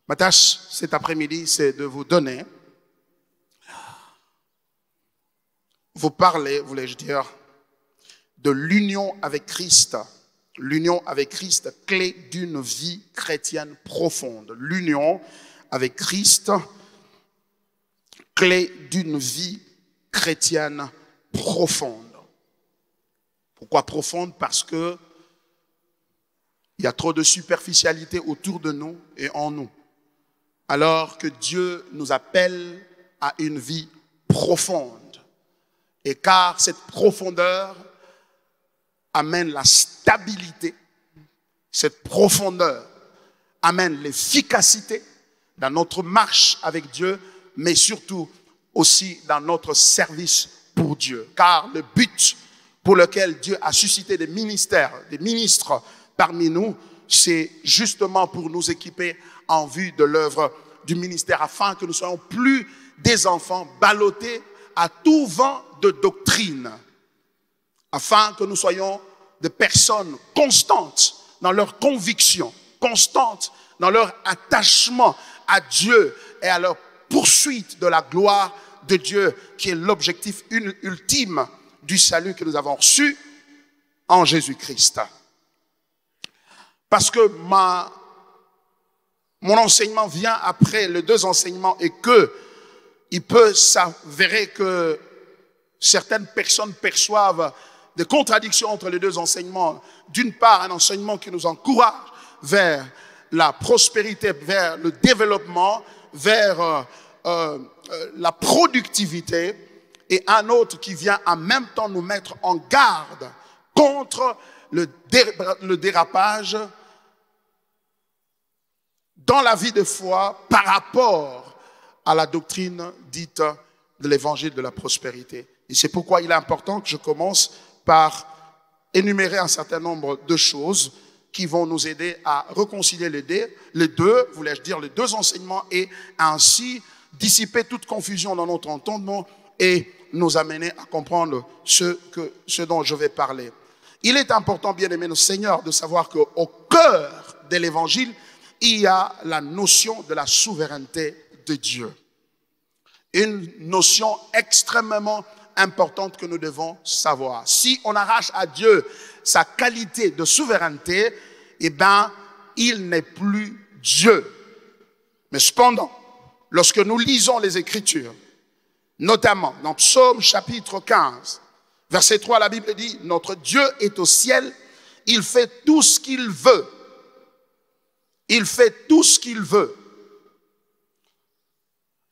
Ma tâche cet après-midi, c'est de vous donner, vous parler, voulais-je dire, de l'union avec Christ. L'union avec Christ, clé d'une vie chrétienne profonde. L'union avec Christ, clé d'une vie chrétienne profonde. Pourquoi profonde? Parce que il y a trop de superficialité autour de nous et en nous. Alors que Dieu nous appelle à une vie profonde. Et car cette profondeur amène la stabilité, cette profondeur amène l'efficacité dans notre marche avec Dieu, mais surtout aussi dans notre service pour Dieu. Car le but pour lequel Dieu a suscité des ministères, des ministres parmi nous, c'est justement pour nous équiper en vue de l'œuvre du ministère, afin que nous soyons plus des enfants ballottés à tout vent de doctrine, afin que nous soyons des personnes constantes dans leurs convictions, constantes dans leur attachement à Dieu et à leur poursuite de la gloire de Dieu, qui est l'objectif ultime du salut que nous avons reçu en Jésus-Christ. Parce que mon enseignement vient après les deux enseignements et que il peut s'avérer que certaines personnes perçoivent des contradictions entre les deux enseignements. D'une part, un enseignement qui nous encourage vers la prospérité, vers le développement, vers la productivité, et un autre qui vient en même temps nous mettre en garde contre le dérapage dans la vie de foi par rapport à la doctrine dite de l'évangile de la prospérité. Et c'est pourquoi il est important que je commence par énumérer un certain nombre de choses qui vont nous aider à réconcilier les deux, voulais-je dire, les deux enseignements, et ainsi dissiper toute confusion dans notre entendement et nous amener à comprendre ce dont je vais parler. Il est important, bien aimé, notre Seigneur, de savoir qu'au cœur de l'évangile, il y a la notion de la souveraineté de Dieu. Une notion extrêmement importante que nous devons savoir. Si on arrache à Dieu sa qualité de souveraineté, eh bien, il n'est plus Dieu. Mais cependant, lorsque nous lisons les Écritures, notamment dans Psaume chapitre 15, verset 3, la Bible dit, « Notre Dieu est au ciel, il fait tout ce qu'il veut. » Il fait tout ce qu'il veut.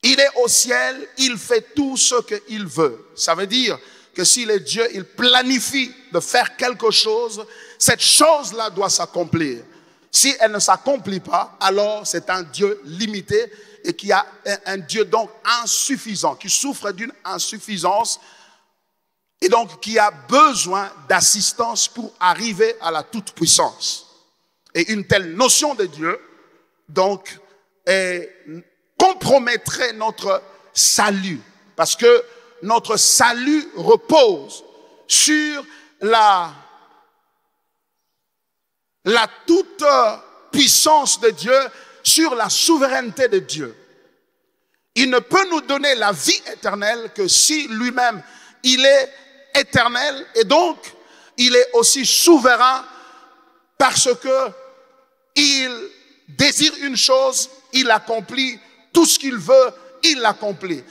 Il est au ciel, il fait tout ce qu'il veut. Ça veut dire que s'il est Dieu, il planifie de faire quelque chose, cette chose-là doit s'accomplir. Si elle ne s'accomplit pas, alors c'est un Dieu limité et qui a un Dieu donc insuffisant, qui souffre d'une insuffisance et donc qui a besoin d'assistance pour arriver à la toute-puissance. Et une telle notion de Dieu, donc, compromettrait notre salut. Parce que notre salut repose sur la toute puissance de Dieu, sur la souveraineté de Dieu. Il ne peut nous donner la vie éternelle que si lui-même, il est éternel et donc, il est aussi souverain parce que il désire une chose, il accomplit tout ce qu'il veut, il l'accomplit.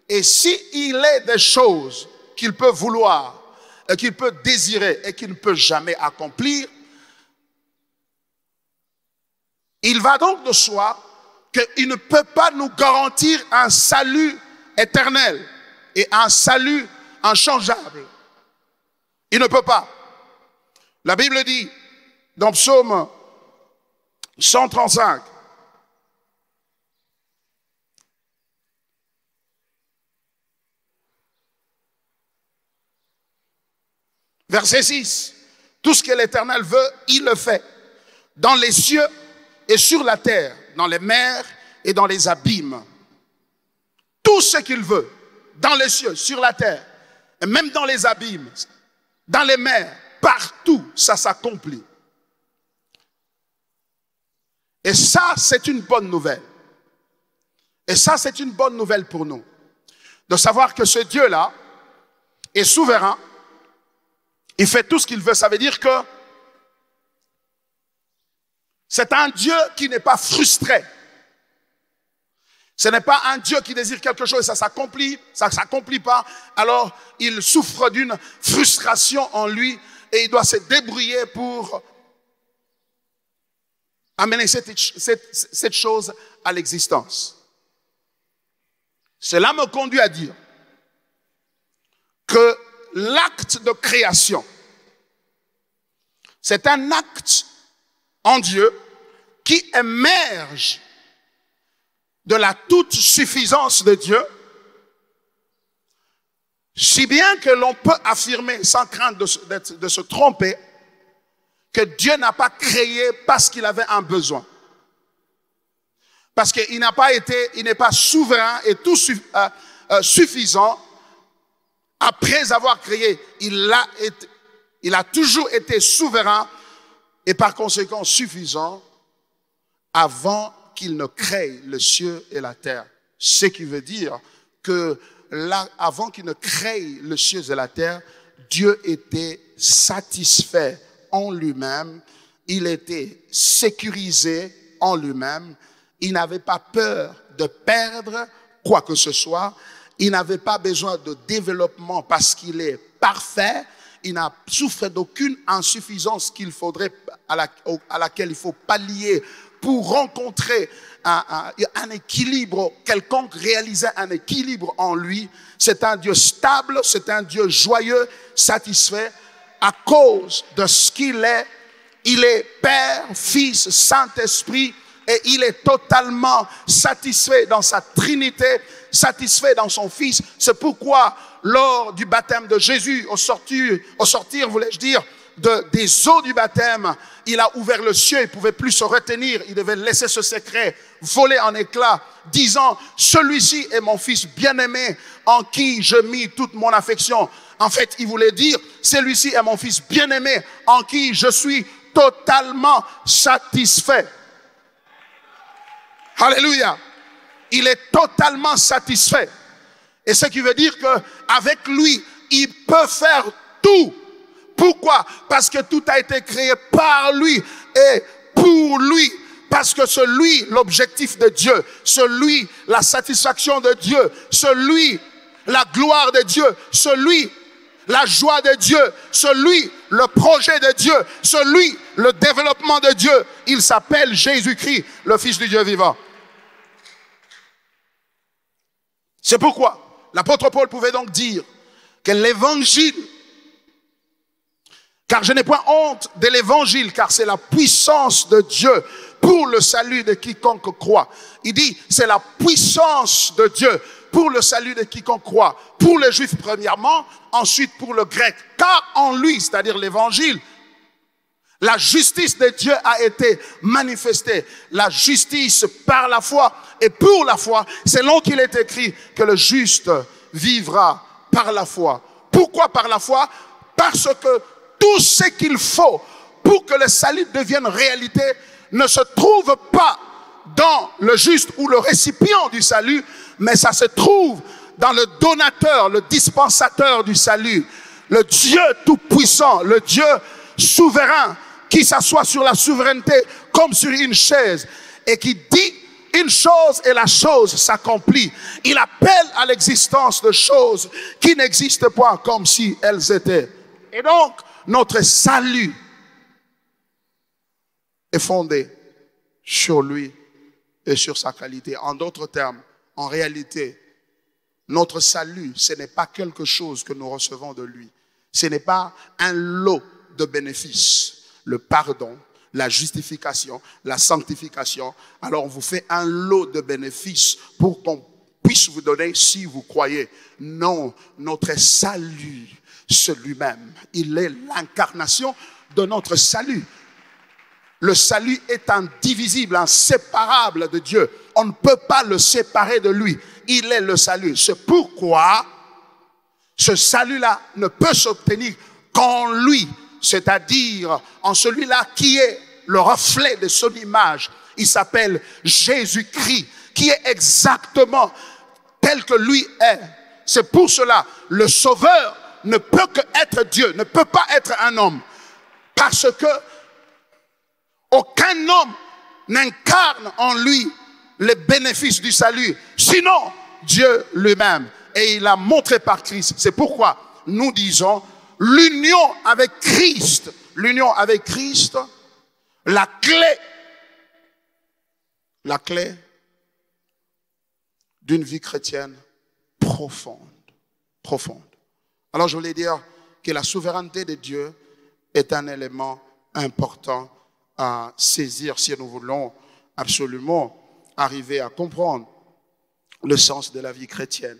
Et s'il est des choses qu'il peut vouloir, qu'il peut désirer et qu'il ne peut jamais accomplir, il va donc de soi qu'il ne peut pas nous garantir un salut éternel et un salut inchangeable. Il ne peut pas. La Bible dit dans Psaume 135, verset 6, tout ce que l'Éternel veut, il le fait, dans les cieux et sur la terre, dans les mers et dans les abîmes. Tout ce qu'il veut, dans les cieux, sur la terre, et même dans les abîmes, dans les mers, partout, ça s'accomplit. Et ça, c'est une bonne nouvelle. Et ça, c'est une bonne nouvelle pour nous. De savoir que ce Dieu-là est souverain. Il fait tout ce qu'il veut. Ça veut dire que c'est un Dieu qui n'est pas frustré. Ce n'est pas un Dieu qui désire quelque chose et ça s'accomplit pas. Alors, il souffre d'une frustration en lui et il doit se débrouiller pour amener cette chose à l'existence. Cela me conduit à dire que l'acte de création, c'est un acte en Dieu qui émerge de la toute suffisance de Dieu, si bien que l'on peut affirmer sans crainte de se tromper que Dieu n'a pas créé parce qu'il avait un besoin. Parce qu'il n'est pas souverain et tout suffisant. Après avoir créé, il a toujours été souverain et par conséquent suffisant avant qu'il ne crée le ciel et la terre. Ce qui veut dire que là, avant qu'il ne crée le ciel et la terre, Dieu était satisfait en lui-même, il était sécurisé en lui-même, il n'avait pas peur de perdre quoi que ce soit, il n'avait pas besoin de développement parce qu'il est parfait, il n'a souffert d'aucune insuffisance à laquelle il faut pallier pour rencontrer un équilibre quelconque, réaliser un équilibre en lui. C'est un Dieu stable, c'est un Dieu joyeux, satisfait à cause de ce qu'il est. Il est Père, Fils, Saint-Esprit et il est totalement satisfait dans sa Trinité, satisfait dans son Fils. C'est pourquoi lors du baptême de Jésus, au sortir, voulais-je dire, des eaux du baptême, il a ouvert le ciel, il ne pouvait plus se retenir, il devait laisser ce secret voler en éclats, disant, celui-ci est mon fils bien-aimé en qui je mis toute mon affection. En fait, il voulait dire, celui-ci est mon fils bien-aimé en qui je suis totalement satisfait. Alléluia. Il est totalement satisfait. Et ce qui veut dire qu'avec lui, il peut faire tout. Pourquoi? Parce que tout a été créé par lui et pour lui. Parce que c'est lui l'objectif de Dieu, c'est lui la satisfaction de Dieu, c'est lui la gloire de Dieu, c'est lui la joie de Dieu, c'est lui le projet de Dieu, c'est lui le développement de Dieu. Il s'appelle Jésus-Christ, le Fils du Dieu vivant. C'est pourquoi l'apôtre Paul pouvait donc dire que l'évangile, car je n'ai point honte de l'évangile, car c'est la puissance de Dieu pour le salut de quiconque croit. Il dit, c'est la puissance de Dieu pour le salut de quiconque croit. Pour les Juifs premièrement, ensuite pour le grec. Car en lui, c'est-à-dire l'évangile, la justice de Dieu a été manifestée. La justice par la foi et pour la foi, selon qu'il est écrit que le juste vivra par la foi. Pourquoi par la foi? Parce que tout ce qu'il faut pour que le salut devienne réalité ne se trouve pas dans le juste ou le récipient du salut, mais ça se trouve dans le donateur, le dispensateur du salut, le Dieu tout-puissant, le Dieu souverain qui s'assoit sur la souveraineté comme sur une chaise et qui dit une chose et la chose s'accomplit. Il appelle à l'existence de choses qui n'existent pas comme si elles étaient. Et donc, notre salut est fondé sur lui et sur sa qualité. En d'autres termes, en réalité, notre salut, ce n'est pas quelque chose que nous recevons de lui. Ce n'est pas un lot de bénéfices. Le pardon, la justification, la sanctification. Alors on vous fait un lot de bénéfices pour qu'on puisse vous donner si vous croyez. Non, notre salut, c'est lui-même. Il est l'incarnation de notre salut. Le salut est indivisible, inséparable de Dieu. On ne peut pas le séparer de lui. Il est le salut. C'est pourquoi ce salut-là ne peut s'obtenir qu'en lui, c'est-à-dire en celui-là qui est le reflet de son image. il s'appelle Jésus-Christ, qui est exactement tel que lui est. C'est pour cela, le Sauveur ne peut que être Dieu, ne peut pas être un homme. Parce que aucun homme n'incarne en lui les bénéfices du salut, sinon Dieu lui-même. Et il a montré par Christ. C'est pourquoi nous disons l'union avec Christ. L'union avec Christ, la clé d'une vie chrétienne profonde. Profonde. Alors je voulais dire que la souveraineté de Dieu est un élément important à saisir si nous voulons absolument arriver à comprendre le sens de la vie chrétienne.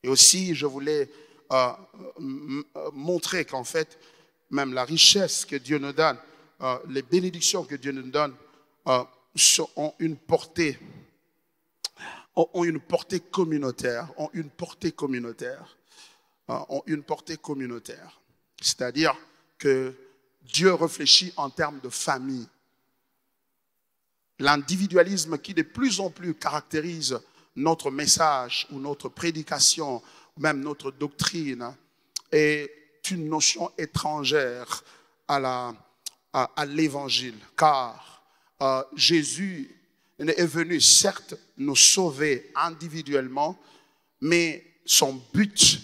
Et aussi, je voulais montrer qu'en fait, même la richesse que Dieu nous donne, les bénédictions que Dieu nous donne, ont une portée communautaire, ont une portée communautaire. C'est-à-dire que Dieu réfléchit en termes de famille. L'individualisme qui de plus en plus caractérise notre message ou notre prédication, ou même notre doctrine, est une notion étrangère à l'évangile. Car Jésus est venu certes nous sauver individuellement, mais son but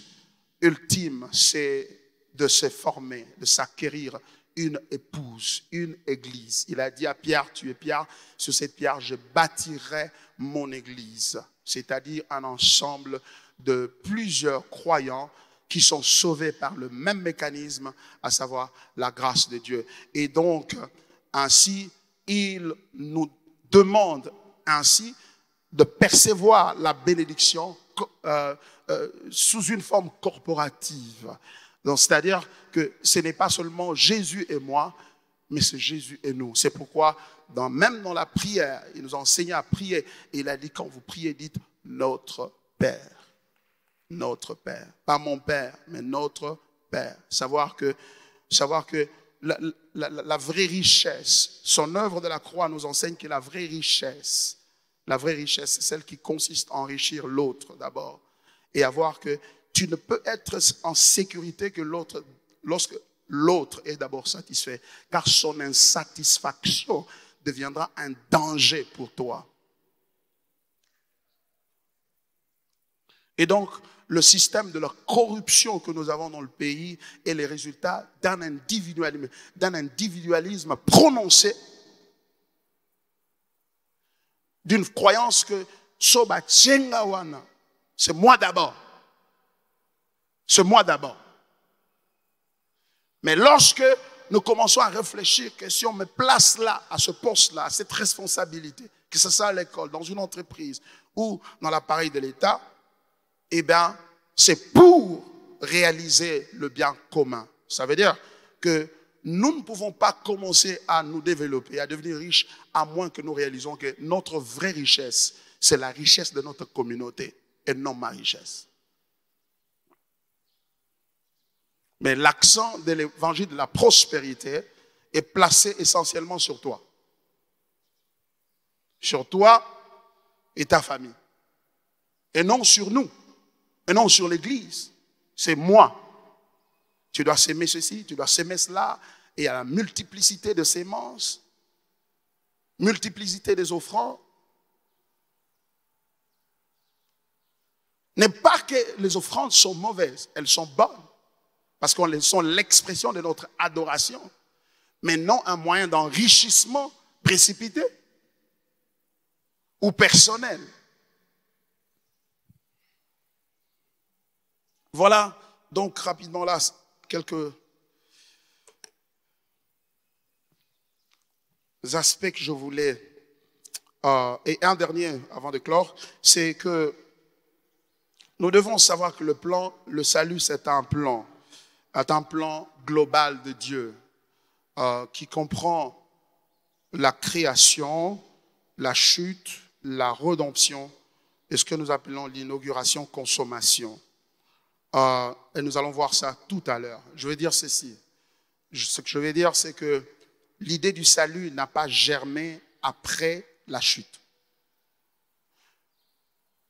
ultime, c'est de se former, de s'acquérir une épouse, une église. Il a dit à Pierre, tu es Pierre, sur cette pierre je bâtirai mon église. C'est-à-dire un ensemble de plusieurs croyants qui sont sauvés par le même mécanisme, à savoir la grâce de Dieu. Et donc, ainsi, il nous demande ainsi de percevoir la bénédiction sous une forme corporative. Donc, c'est-à-dire que ce n'est pas seulement Jésus et moi, mais c'est Jésus et nous. C'est pourquoi, même dans la prière, il nous a enseigné à prier. Et il a dit, quand vous priez, dites « Notre Père ». Notre Père. Pas mon Père, mais notre Père. Savoir que la vraie richesse, son œuvre de la croix nous enseigne que la vraie richesse, c'est celle qui consiste à enrichir l'autre d'abord. Et à voir que tu ne peux être en sécurité que lorsque l'autre est d'abord satisfait. Car son insatisfaction deviendra un danger pour toi. Et donc, le système de la corruption que nous avons dans le pays est le résultat d'un individualisme prononcé, d'une croyance que Soba Tchengawana, c'est moi d'abord. C'est moi d'abord. Mais lorsque nous commençons à réfléchir que si on me place là, à ce poste-là, à cette responsabilité, que ce soit à l'école, dans une entreprise ou dans l'appareil de l'État, eh bien, c'est pour réaliser le bien commun. Ça veut dire que nous ne pouvons pas commencer à nous développer, à devenir riches, à moins que nous réalisons que notre vraie richesse, c'est la richesse de notre communauté et non ma richesse. Mais l'accent de l'évangile de la prospérité est placé essentiellement sur toi. Sur toi et ta famille. Et non sur nous. Et non sur l'église. C'est moi. Tu dois s'aimer ceci, tu dois s'aimer cela. Et il y a la multiplicité de semences, multiplicité des offrandes. N'est pas que les offrandes sont mauvaises, elles sont bonnes. Parce qu'elles sont l'expression de notre adoration. Mais non un moyen d'enrichissement précipité ou personnel. Voilà donc rapidement là quelques aspects que je voulais. Et un dernier avant de clore, c'est que nous devons savoir que le salut c'est un plan global de Dieu qui comprend la création, la chute, la rédemption et ce que nous appelons l'inauguration-consommation. Et nous allons voir ça tout à l'heure. Je vais dire ceci. Ce que je vais dire, c'est que l'idée du salut n'a pas germé après la chute.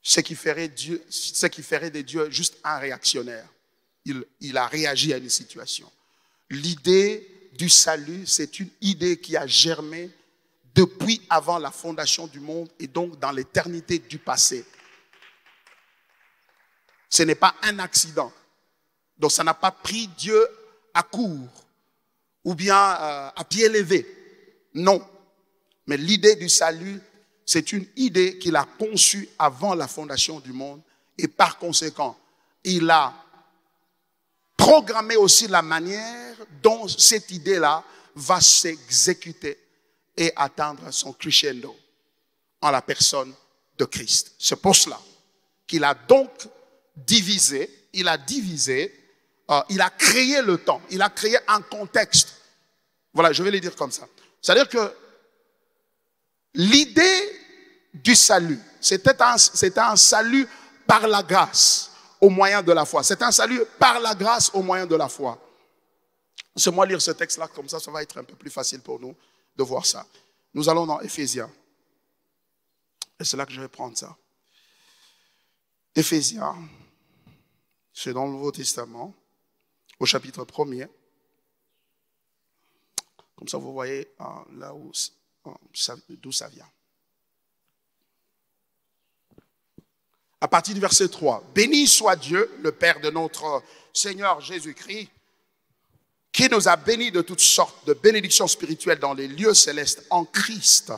Ce qui ferait de Dieu juste un réactionnaire. Il a réagi à une situation. L'idée du salut, c'est une idée qui a germé depuis avant la fondation du monde et donc dans l'éternité du passé. Ce n'est pas un accident. Donc ça n'a pas pris Dieu à court ou bien à pied levé. Non. Mais l'idée du salut, c'est une idée qu'il a conçue avant la fondation du monde et par conséquent, il a programmé aussi la manière dont cette idée-là va s'exécuter et atteindre son crescendo en la personne de Christ. C'est pour cela qu'il a donc divisé, il a créé le temps, il a créé un contexte. Voilà, je vais le dire comme ça. C'est-à-dire que l'idée du salut, c'était un salut par la grâce au moyen de la foi. C'est un salut par la grâce au moyen de la foi. Laissez-moi lire ce texte-là, comme ça va être un peu plus facile pour nous de voir ça. Nous allons dans Éphésiens. Et c'est là que je vais prendre ça. Éphésiens, c'est dans le Nouveau Testament, au chapitre 1er. Comme ça, vous voyez là d'où ça vient. À partir du verset 3. Béni soit Dieu, le Père de notre Seigneur Jésus-Christ, qui nous a bénis de toutes sortes de bénédictions spirituelles dans les lieux célestes en Christ.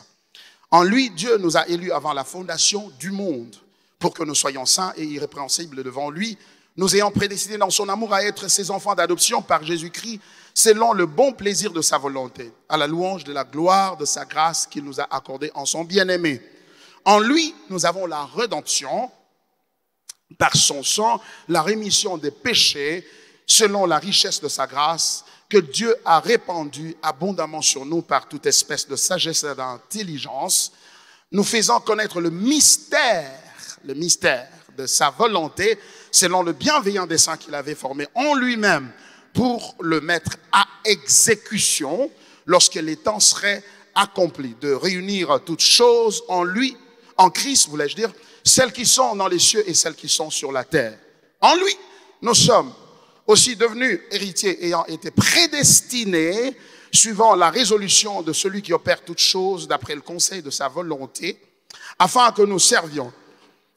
En lui, Dieu nous a élus avant la fondation du monde, pour que nous soyons saints et irrépréhensibles devant lui, nous ayant prédestinés dans son amour à être ses enfants d'adoption par Jésus-Christ, selon le bon plaisir de sa volonté, à la louange de la gloire de sa grâce qu'il nous a accordée en son bien-aimé. En lui, nous avons la rédemption, par son sang, la rémission des péchés, selon la richesse de sa grâce, que Dieu a répandue abondamment sur nous par toute espèce de sagesse et d'intelligence, nous faisant connaître le mystère de sa volonté, selon le bienveillant dessein qu'il avait formé en lui-même pour le mettre à exécution lorsque les temps seraient accomplis, de réunir toutes choses en lui, en Christ, voulais-je dire, celles qui sont dans les cieux et celles qui sont sur la terre. En lui, nous sommes aussi devenus héritiers ayant été prédestinés, suivant la résolution de celui qui opère toutes choses d'après le conseil de sa volonté, afin que nous servions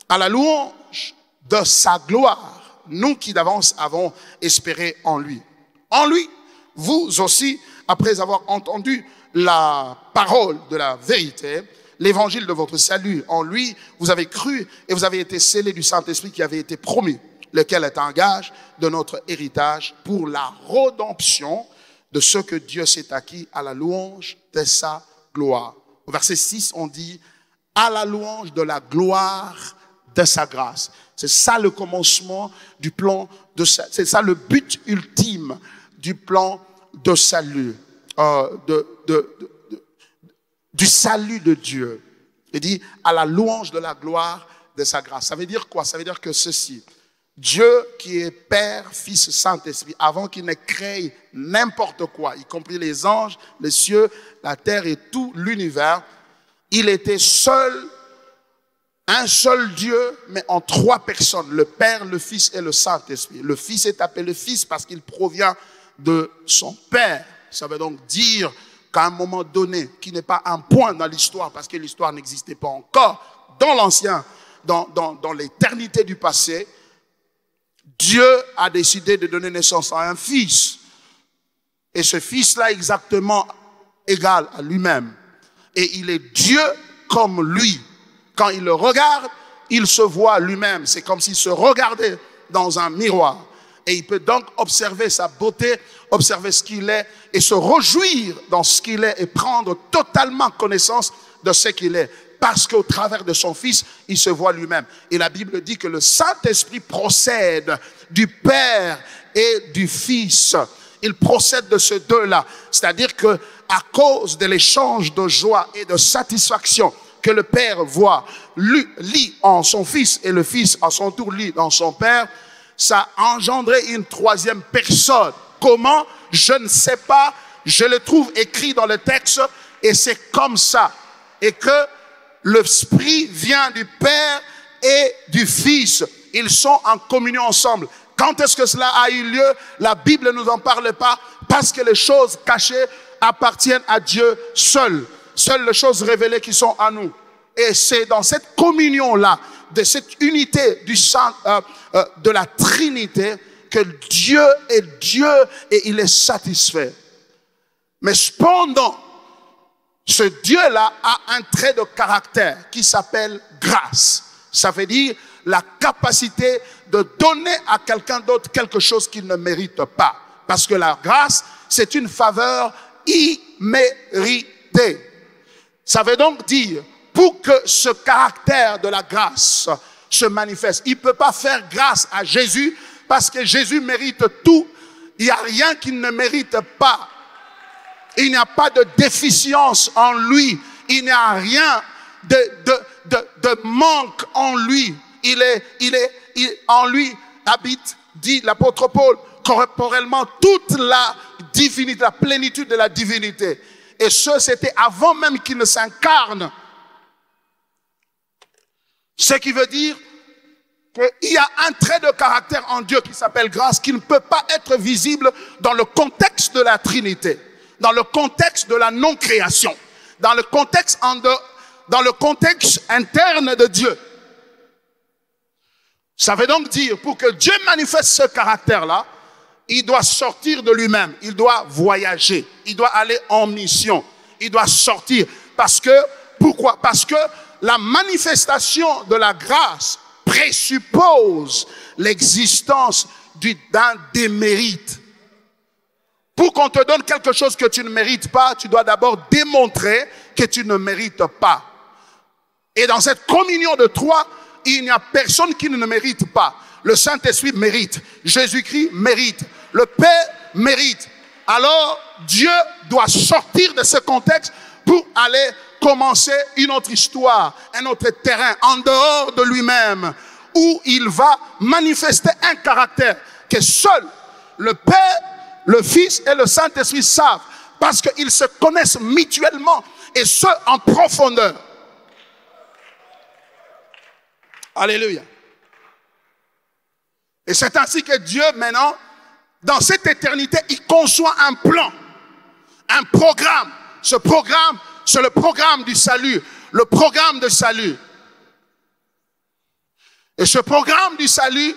à la louange de sa gloire, nous qui d'avance avons espéré en lui. En lui, vous aussi, après avoir entendu la parole de la vérité, l'évangile de votre salut, en lui, vous avez cru et vous avez été scellés du Saint-Esprit qui avait été promis, lequel est un gage de notre héritage pour la rédemption de ce que Dieu s'est acquis à la louange de sa gloire. Au verset 6, on dit « à la louange de la gloire de sa grâce ». C'est ça le commencement du plan de salut. C'est ça le but ultime du plan de salut, du salut de Dieu. Il dit à la louange de la gloire de sa grâce. Ça veut dire quoi? Ça veut dire que ceci, Dieu qui est Père, Fils, Saint-Esprit, avant qu'il ne crée n'importe quoi, y compris les anges, les cieux, la terre et tout l'univers, il était seul, un seul Dieu, mais en trois personnes, le Père, le Fils et le Saint-Esprit. Le Fils est appelé Fils parce qu'il provient de son Père. Ça veut donc dire qu'à un moment donné, qui n'est pas un point dans l'histoire, parce que l'histoire n'existait pas encore, dans l'ancien, dans l'éternité du passé, Dieu a décidé de donner naissance à un fils. Et ce fils-là est exactement égal à lui-même. Et il est Dieu comme lui. Quand il le regarde, il se voit lui-même. C'est comme s'il se regardait dans un miroir. Et il peut donc observer sa beauté, observer ce qu'il est et se réjouir dans ce qu'il est et prendre totalement connaissance de ce qu'il est. Parce qu'au travers de son Fils, il se voit lui-même. Et la Bible dit que le Saint-Esprit procède du Père et du Fils. Il procède de ces deux-là. C'est-à-dire que à cause de l'échange de joie et de satisfaction que le Père voit, lit en son Fils et le Fils à son tour lit dans son Père, ça a engendré une troisième personne. Comment? Je ne sais pas, je le trouve écrit dans le texte et c'est comme ça. Et que l'Esprit vient du Père et du Fils. Ils sont en communion ensemble. Quand est-ce que cela a eu lieu? La Bible ne nous en parle pas parce que les choses cachées appartiennent à Dieu seul. Seules les choses révélées qui sont à nous. Et c'est dans cette communion-là, de cette unité du sang, de la Trinité, que Dieu est Dieu et il est satisfait. Mais cependant, ce Dieu-là a un trait de caractère qui s'appelle grâce. Ça veut dire la capacité de donner à quelqu'un d'autre quelque chose qu'il ne mérite pas. Parce que la grâce, c'est une faveur imméritée. Ça veut donc dire, pour que ce caractère de la grâce se manifeste, il ne peut pas faire grâce à Jésus parce que Jésus mérite tout. Il n'y a rien qu'il ne mérite pas. Il n'y a pas de déficience en lui. Il n'y a rien de manque en lui. En lui habite, dit l'apôtre Paul, corporellement toute la divinité, la plénitude de la divinité. Et ce, c'était avant même qu'il ne s'incarne. Ce qui veut dire qu'il y a un trait de caractère en Dieu qui s'appelle grâce, qui ne peut pas être visible dans le contexte de la Trinité, dans le contexte de la non-création, dans le contexte interne de Dieu. Ça veut donc dire, pour que Dieu manifeste ce caractère-là, il doit sortir de lui-même, il doit voyager, il doit aller en mission, il doit sortir. Pourquoi? Parce que la manifestation de la grâce présuppose l'existence d'un démérite. Pour qu'on te donne quelque chose que tu ne mérites pas, tu dois d'abord démontrer que tu ne mérites pas. Et dans cette communion de trois, il n'y a personne qui ne mérite pas. Le Saint-Esprit mérite, Jésus-Christ mérite, le Père mérite. Alors Dieu doit sortir de ce contexte pour aller commencer une autre histoire, un autre terrain en dehors de lui-même, où il va manifester un caractère que seul le Père, le Fils et le Saint-Esprit savent, parce qu'ils se connaissent mutuellement et ce en profondeur. Alléluia. Et c'est ainsi que Dieu maintenant, dans cette éternité, il conçoit un plan, un programme. Ce programme, c'est le programme du salut, le programme de salut. Et ce programme du salut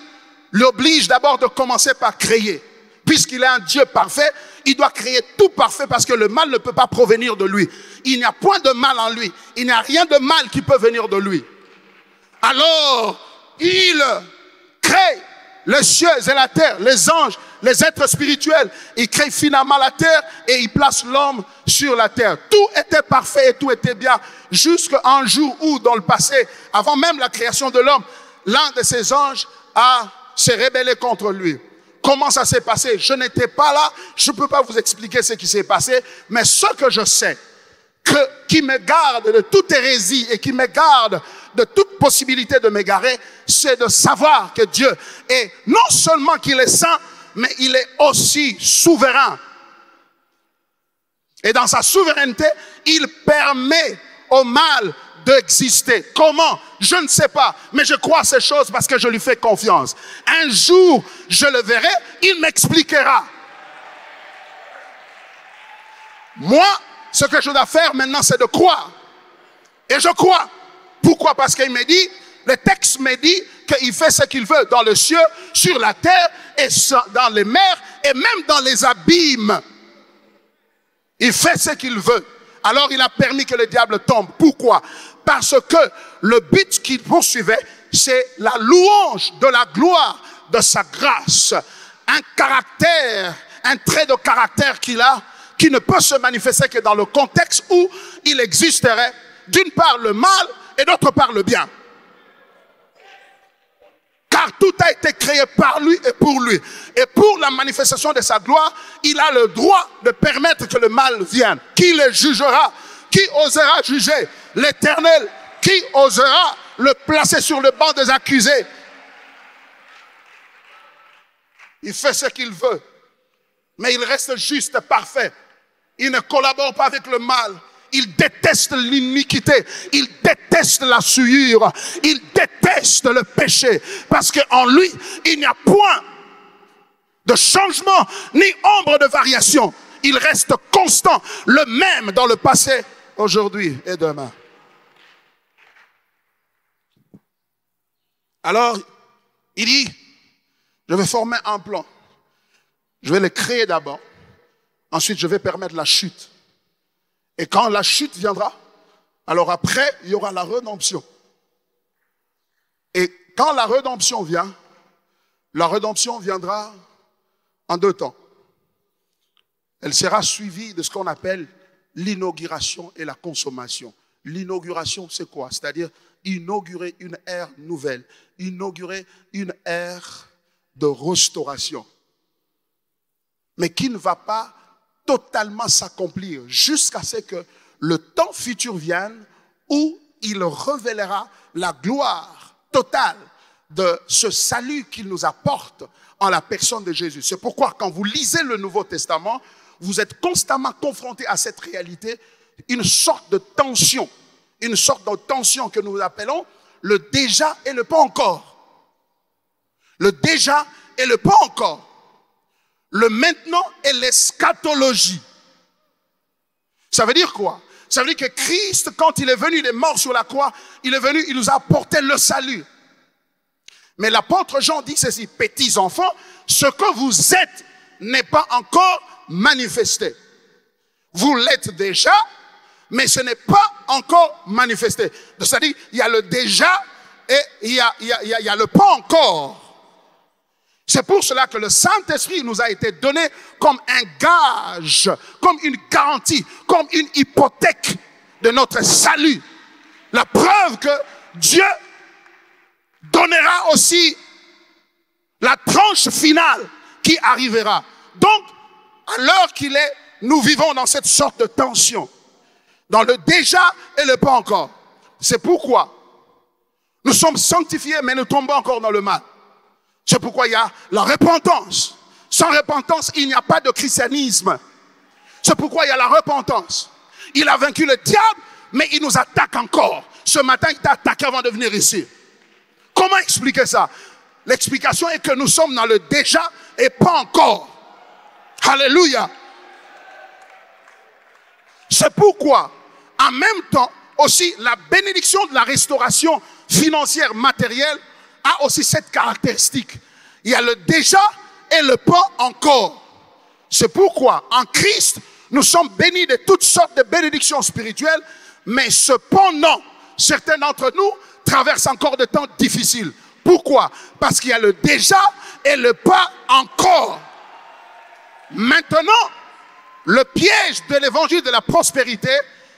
l'oblige d'abord de commencer par créer. Puisqu'il est un Dieu parfait, il doit créer tout parfait parce que le mal ne peut pas provenir de lui. Il n'y a point de mal en lui. Il n'y a rien de mal qui peut venir de lui. Alors, il crée les cieux et la terre, les anges, les êtres spirituels. Il crée finalement la terre et il place l'homme sur la terre. Tout était parfait et tout était bien jusqu'à un jour où, dans le passé, avant même la création de l'homme, l'un de ses anges s'est rebellé contre lui. Comment ça s'est passé? Je n'étais pas là, je ne peux pas vous expliquer ce qui s'est passé, mais ce que je sais, qui me garde de toute hérésie et qui me garde de toute possibilité de m'égarer, c'est de savoir que Dieu est non seulement qu'il est saint, mais il est aussi souverain. Et dans sa souveraineté, il permet au mal d'exister. Comment? Je ne sais pas, mais je crois ces choses parce que je lui fais confiance. Un jour, je le verrai, il m'expliquera. Moi, ce que je dois faire maintenant, c'est de croire. Et je crois. Pourquoi? Parce qu'il me dit, le texte me dit qu'il fait ce qu'il veut dans le ciel, sur la terre, et dans les mers, et même dans les abîmes. Il fait ce qu'il veut. Alors il a permis que le diable tombe. Pourquoi? Parce que le but qu'il poursuivait, c'est la louange de la gloire de sa grâce. Un caractère, un trait de caractère qu'il a, qui ne peut se manifester que dans le contexte où il existerait, d'une part le mal et d'autre part le bien. Car tout a été créé par lui et pour lui. Et pour la manifestation de sa gloire, il a le droit de permettre que le mal vienne. Qui le jugera? Qui osera juger l'Éternel? Qui osera le placer sur le banc des accusés? Il fait ce qu'il veut. Mais il reste juste parfait. Il ne collabore pas avec le mal. Il déteste l'iniquité. Il déteste la souillure. Il déteste le péché. Parce qu'en lui, il n'y a point de changement, ni ombre de variation. Il reste constant, le même dans le passé, aujourd'hui et demain. Alors, il dit, je vais former un plan. Je vais le créer d'abord. Ensuite, je vais permettre la chute. Et quand la chute viendra, alors après, il y aura la rédemption. Et quand la rédemption viendra en 2 temps. Elle sera suivie de ce qu'on appelle l'inauguration et la consommation. L'inauguration, c'est quoi? C'est-à-dire inaugurer une ère nouvelle, inaugurer une ère de restauration. Mais qui ne va pas totalement s'accomplir jusqu'à ce que le temps futur vienne où il révélera la gloire totale de ce salut qu'il nous apporte en la personne de Jésus. C'est pourquoi quand vous lisez le Nouveau Testament, vous êtes constamment confronté à cette réalité, une sorte de tension que nous appelons le déjà et le pas encore. Le déjà et le pas encore. Le maintenant et l'eschatologie. Ça veut dire quoi? Ça veut dire que Christ, quand il est venu, il est mort sur la croix, il est venu, il nous a apporté le salut. Mais l'apôtre Jean dit ceci, petits enfants, ce que vous êtes n'est pas encore manifesté. Vous l'êtes déjà, mais ce n'est pas encore manifesté. C'est-à-dire, il y a le déjà et il y a le pas encore. C'est pour cela que le Saint-Esprit nous a été donné comme un gage, comme une garantie, comme une hypothèque de notre salut. La preuve que Dieu donnera aussi la tranche finale qui arrivera. Donc, à l'heure qu'il est, nous vivons dans cette sorte de tension, dans le déjà et le pas encore. C'est pourquoi nous sommes sanctifiés, mais nous tombons encore dans le mal. C'est pourquoi il y a la repentance. Sans repentance, il n'y a pas de christianisme. C'est pourquoi il y a la repentance. Il a vaincu le diable, mais il nous attaque encore. Ce matin, il t'a attaqué avant de venir ici. Comment expliquer ça? L'explication est que nous sommes dans le déjà et pas encore. Alléluia. C'est pourquoi, en même temps, aussi, la bénédiction de la restauration financière matérielle a aussi cette caractéristique. Il y a le déjà et le pas encore. C'est pourquoi, en Christ, nous sommes bénis de toutes sortes de bénédictions spirituelles, mais cependant, certains d'entre nous traversent encore de temps difficiles. Pourquoi? Parce qu'il y a le déjà et le pas encore. Maintenant, le piège de l'évangile de la prospérité,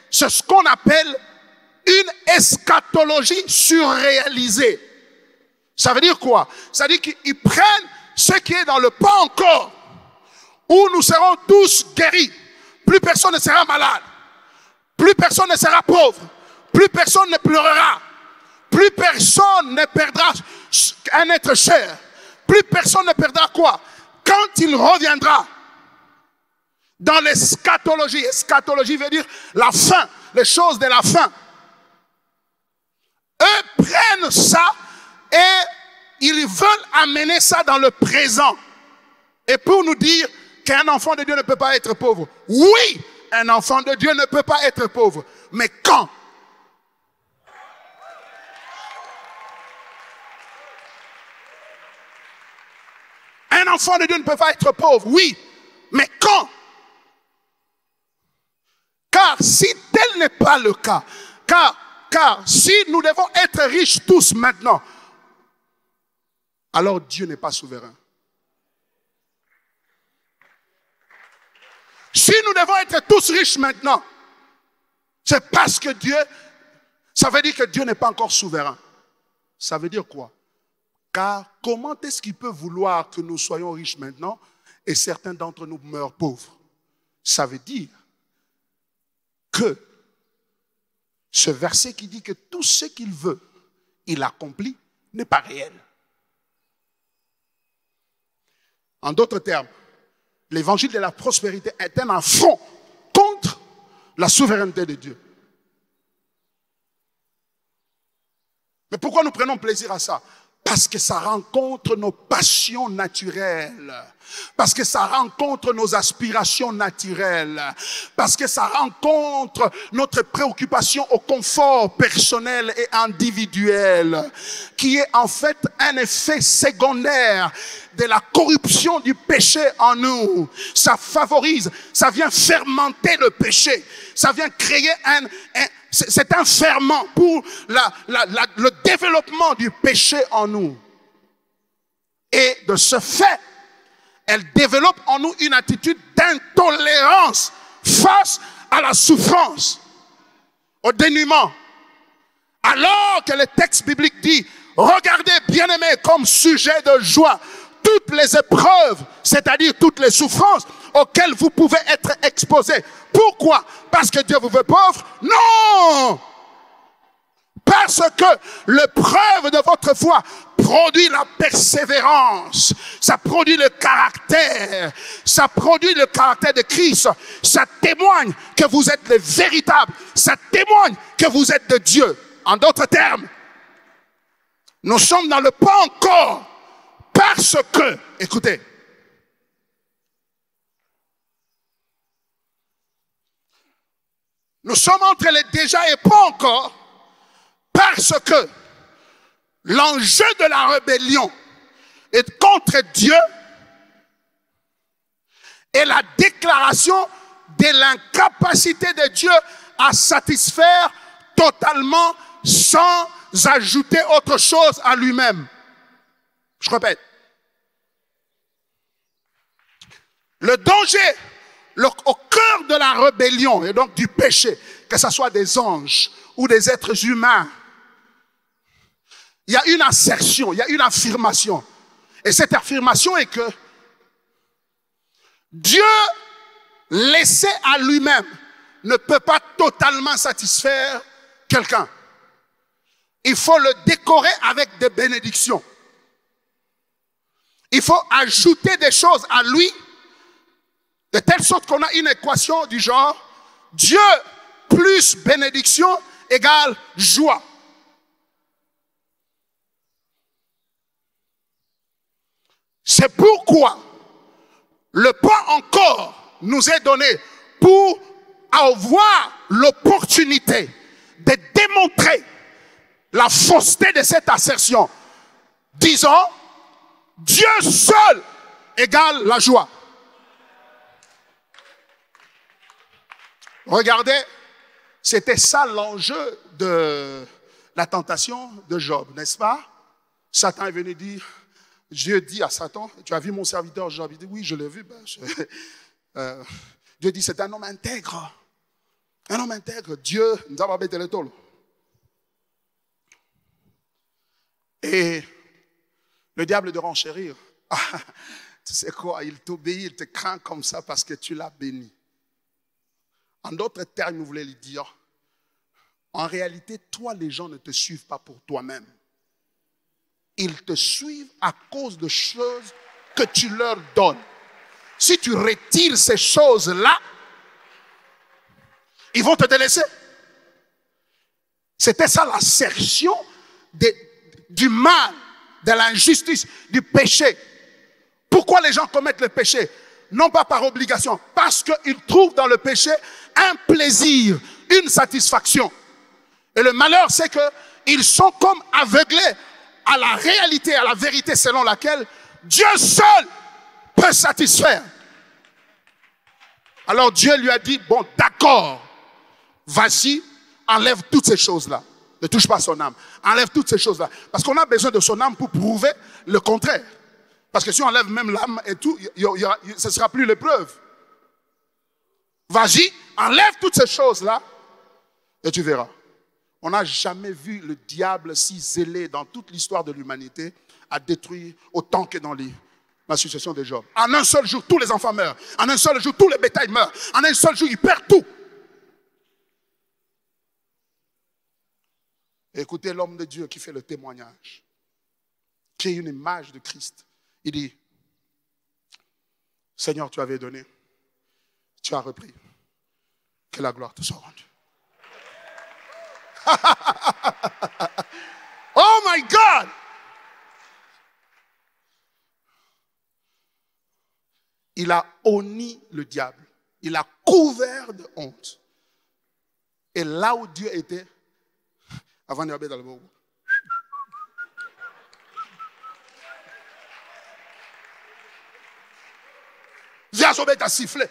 c'est ce qu'on appelle une eschatologie surréalisée. Ça veut dire quoi? Ça veut dire qu'ils prennent ce qui est dans le pas encore, où nous serons tous guéris. Plus personne ne sera malade. Plus personne ne sera pauvre. Plus personne ne pleurera. Plus personne ne perdra un être cher. Plus personne ne perdra quoi? Quand il reviendra dans l'eschatologie. Eschatologie veut dire la fin, les choses de la fin. Eux prennent ça et ils veulent amener ça dans le présent. Et pour nous dire qu'un enfant de Dieu ne peut pas être pauvre. Oui, un enfant de Dieu ne peut pas être pauvre. Mais quand? Un enfant de Dieu ne peut pas être pauvre. Oui, mais quand? Car si tel n'est pas le cas, car si nous devons être riches tous maintenant, alors Dieu n'est pas souverain. Si nous devons être tous riches maintenant, c'est parce que Dieu, ça veut dire que Dieu n'est pas encore souverain. Ça veut dire quoi? Car comment est-ce qu'il peut vouloir que nous soyons riches maintenant et certains d'entre nous meurent pauvres? Ça veut dire que ce verset qui dit que tout ce qu'il veut, il accomplit, n'est pas réel. En d'autres termes, l'évangile de la prospérité est un affront la souveraineté de Dieu. Mais pourquoi nous prenons plaisir à ça? Parce que ça rencontre nos passions naturelles. Parce que ça rencontre nos aspirations naturelles. Parce que ça rencontre notre préoccupation au confort personnel et individuel, qui est en fait un effet secondaire de la corruption du péché en nous. Ça favorise, ça vient fermenter le péché. Ça vient créer c'est un ferment pour le développement du péché en nous. Et de ce fait, elle développe en nous une attitude d'intolérance face à la souffrance, au dénuement. Alors que le texte biblique dit, regardez, bien-aimés, comme sujet de joie, toutes les épreuves, c'est-à-dire toutes les souffrances auxquelles vous pouvez être exposés. Pourquoi? Parce que Dieu vous veut pauvre? Non! Parce que l'épreuve de votre foi produit la persévérance. Ça produit le caractère. Ça produit le caractère de Christ. Ça témoigne que vous êtes les véritables. Ça témoigne que vous êtes de Dieu. En d'autres termes, nous sommes dans le pas encore. Parce que, écoutez, nous sommes entre les déjà et pas encore, parce que l'enjeu de la rébellion est contre Dieu et la déclaration de l'incapacité de Dieu à satisfaire totalement sans ajouter autre chose à lui-même. Je répète. Le danger au cœur de la rébellion et donc du péché, que ce soit des anges ou des êtres humains, il y a une assertion, il y a une affirmation. Et cette affirmation est que Dieu, laissé à lui-même, ne peut pas totalement satisfaire quelqu'un. Il faut le décorer avec des bénédictions. Il faut ajouter des choses à lui, de telle sorte qu'on a une équation du genre Dieu plus bénédiction égale joie. C'est pourquoi le pas encore nous est donné pour avoir l'opportunité de démontrer la fausseté de cette assertion. Disons, Dieu seul égale la joie. Regardez, c'était ça l'enjeu de la tentation de Job, n'est-ce pas? Satan est venu dire, Dieu dit à Satan, tu as vu mon serviteur Job? Il dit, oui, je l'ai vu. Dieu dit, c'est un homme intègre. Un homme intègre. Dieu nous a pas le tolo. Et le diable de renchérir. Ah, tu sais quoi, il t'obéit, il te craint comme ça parce que tu l'as béni. En d'autres termes, il voulait lui dire, en réalité, toi, les gens ne te suivent pas pour toi-même. Ils te suivent à cause de choses que tu leur donnes. Si tu retires ces choses-là, ils vont te délaisser. C'était ça l'assertion du mal, de l'injustice, du péché. Pourquoi les gens commettent le péché? Non pas par obligation, parce qu'ils trouvent dans le péché un plaisir, une satisfaction. Et le malheur, c'est qu'ils sont comme aveuglés à la réalité, à la vérité selon laquelle Dieu seul peut satisfaire. Alors Dieu lui a dit, bon d'accord, vas-y, enlève toutes ces choses-là. Ne touche pas à son âme. Enlève toutes ces choses-là. Parce qu'on a besoin de son âme pour prouver le contraire. Parce que si on enlève même l'âme et tout, ce ne sera plus l'épreuve. Vas-y, enlève toutes ces choses-là et tu verras. On n'a jamais vu le diable si zélé dans toute l'histoire de l'humanité à détruire autant que dans la situation de Job. En un seul jour, tous les enfants meurent. En un seul jour, tous les bétails meurent. En un seul jour, il perd tout. Écoutez l'homme de Dieu qui fait le témoignage, qui est une image de Christ. Il dit, Seigneur, tu avais donné, tu as repris. Que la gloire te soit rendue. Oh my God! Il a honni le diable. Il a couvert de honte. Et là où Dieu était, avant de dans le bon. Viens sauver ta sifflet.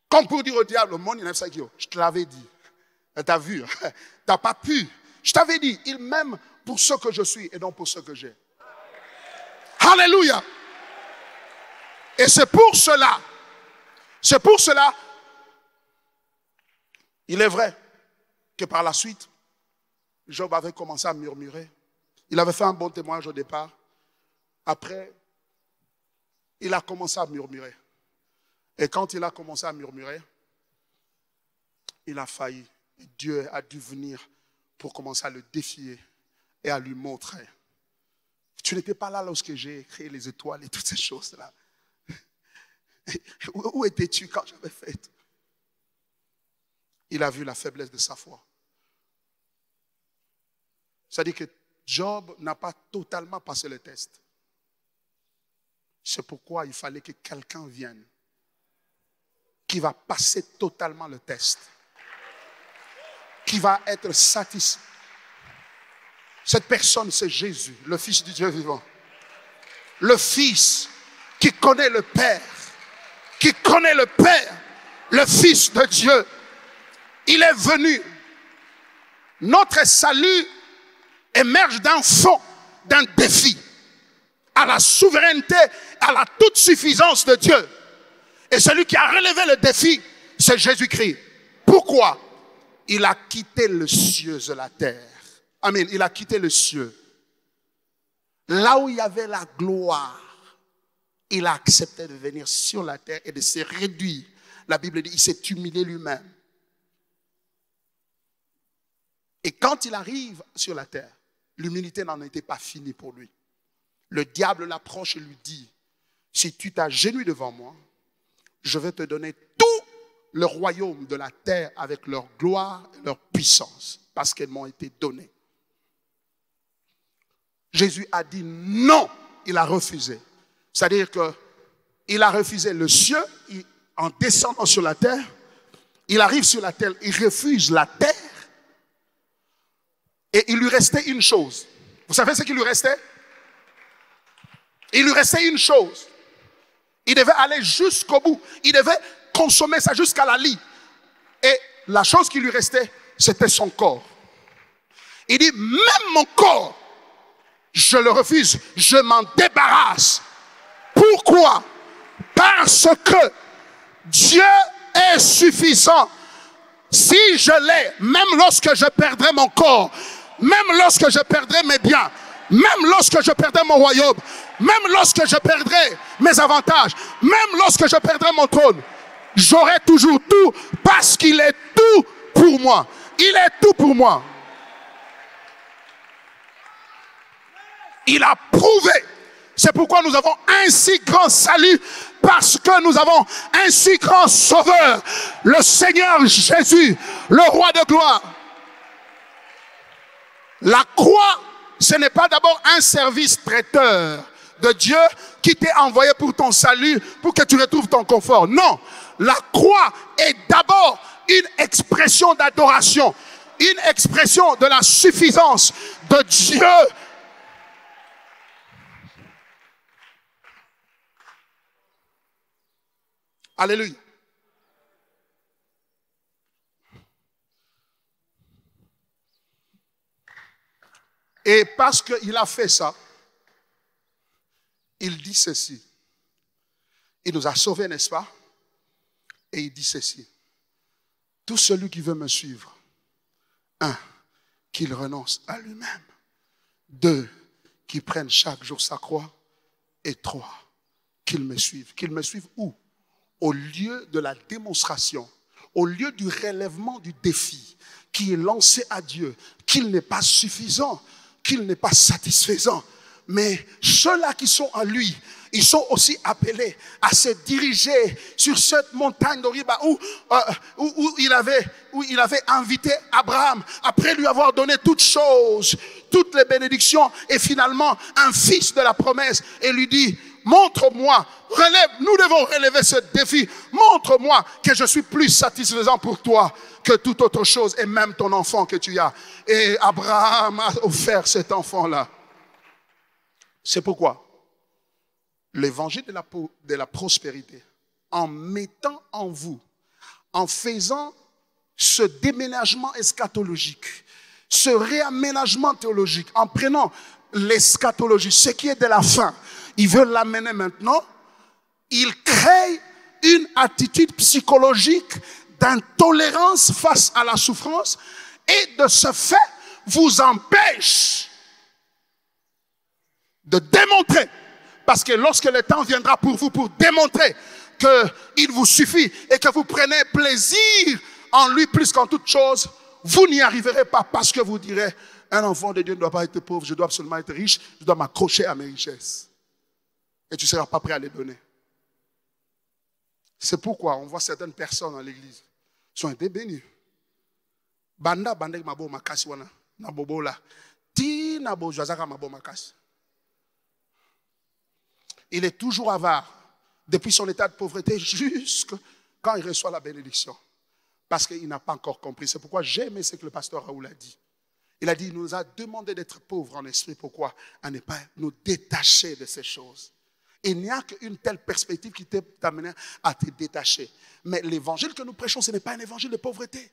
Comme pour dire au diable, mon je te l'avais dit. T'as vu, t'as pas pu. Je t'avais dit, il m'aime pour ce que je suis et non pour ce que j'ai. Alléluia. Et c'est pour cela, il est vrai que par la suite, Job avait commencé à murmurer. Il avait fait un bon témoignage au départ. Après, il a commencé à murmurer. Et quand il a commencé à murmurer, il a failli. Et Dieu a dû venir pour commencer à le défier et à lui montrer. Tu n'étais pas là lorsque j'ai créé les étoiles et toutes ces choses-là. Où étais-tu quand j'avais fait? Il a vu la faiblesse de sa foi. C'est-à-dire que Job n'a pas totalement passé le test. C'est pourquoi il fallait que quelqu'un vienne qui va passer totalement le test, qui va être satisfait. Cette personne, c'est Jésus, le Fils du Dieu vivant. Le Fils qui connaît le Père, qui connaît le Père, le Fils de Dieu. Il est venu. Notre salut émerge d'un fond, d'un défi à la souveraineté, à la toute suffisance de Dieu. Et celui qui a relevé le défi, c'est Jésus-Christ. Pourquoi? Il a quitté le cieux et la terre. Amen. Il a quitté le cieux. Là où il y avait la gloire, il a accepté de venir sur la terre et de se réduire. La Bible dit, il s'est humilié lui-même. Et quand il arrive sur la terre, l'humilité n'en était pas finie pour lui. Le diable l'approche et lui dit, si tu t'agenouilles devant moi, je vais te donner tout le royaume de la terre avec leur gloire et leur puissance, parce qu'elles m'ont été données. Jésus a dit non, il a refusé. C'est-à-dire qu'il a refusé le ciel en descendant sur la terre. Il arrive sur la terre, il refuse la terre. Et il lui restait une chose. Vous savez ce qu'il lui restait? Il lui restait une chose. Il devait aller jusqu'au bout. Il devait consommer ça jusqu'à la lie. Et la chose qui lui restait, c'était son corps. Il dit, même mon corps, je le refuse. Je m'en débarrasse. Pourquoi? Parce que Dieu est suffisant. Si je l'ai, même lorsque je perdrai mon corps, même lorsque je perdrai mes biens, même lorsque je perdrai mon royaume, même lorsque je perdrai mes avantages, même lorsque je perdrai mon trône, j'aurai toujours tout parce qu'il est tout pour moi. Il est tout pour moi. Il a prouvé. C'est pourquoi nous avons un si grand salut, parce que nous avons un si grand sauveur, le Seigneur Jésus, le roi de gloire. La croix, ce n'est pas d'abord un service traiteur de Dieu qui t'est envoyé pour ton salut, pour que tu retrouves ton confort. Non, la croix est d'abord une expression d'adoration, une expression de la suffisance de Dieu. Alléluia. Et parce qu'il a fait ça, il dit ceci. Il nous a sauvés, n'est-ce pas? Et il dit ceci. Tout celui qui veut me suivre, 1, qu'il renonce à lui-même. 2, qu'il prenne chaque jour sa croix. Et 3, qu'il me suive. Qu'il me suive où? Au lieu de la démonstration, au lieu du relèvement du défi qui est lancé à Dieu, qu'il n'est pas suffisant, qu'il n'est pas satisfaisant. Mais ceux-là qui sont en lui, ils sont aussi appelés à se diriger sur cette montagne d'Oriba où il avait invité Abraham, après lui avoir donné toutes choses, toutes les bénédictions, et finalement un fils de la promesse, et lui dit, montre-moi, nous devons relever ce défi, montre-moi que je suis plus satisfaisant pour toi que toute autre chose, et même ton enfant que tu as. Et Abraham a offert cet enfant-là. C'est pourquoi l'évangile de la prospérité, en mettant en vous, en faisant ce déménagement eschatologique, ce réaménagement théologique, en prenant l'eschatologie, ce qui est de la fin, il veut l'amener maintenant, il crée une attitude psychologique d'intolérance face à la souffrance, et de ce fait vous empêche de démontrer. Parce que lorsque le temps viendra pour vous pour démontrer qu'il vous suffit et que vous prenez plaisir en lui plus qu'en toute chose, vous n'y arriverez pas, parce que vous direz, un enfant de Dieu ne doit pas être pauvre, je dois absolument être riche, je dois m'accrocher à mes richesses. Et tu ne seras pas prêt à les donner. C'est pourquoi on voit certaines personnes dans l'église qui ont été bénies. Banda bandek mabo makasi wana na bobola ti na bojazaka mabo makasi. Il est toujours avare depuis son état de pauvreté jusqu'à quand il reçoit la bénédiction. Parce qu'il n'a pas encore compris. C'est pourquoi j'ai aimé ce que le pasteur Raoul a dit. Il a dit, il nous a demandé d'être pauvres en esprit. Pourquoi? À ne pas nous détacher de ces choses. Il n'y a qu'une telle perspective qui t'amène à te détacher. Mais l'évangile que nous prêchons, ce n'est pas un évangile de pauvreté.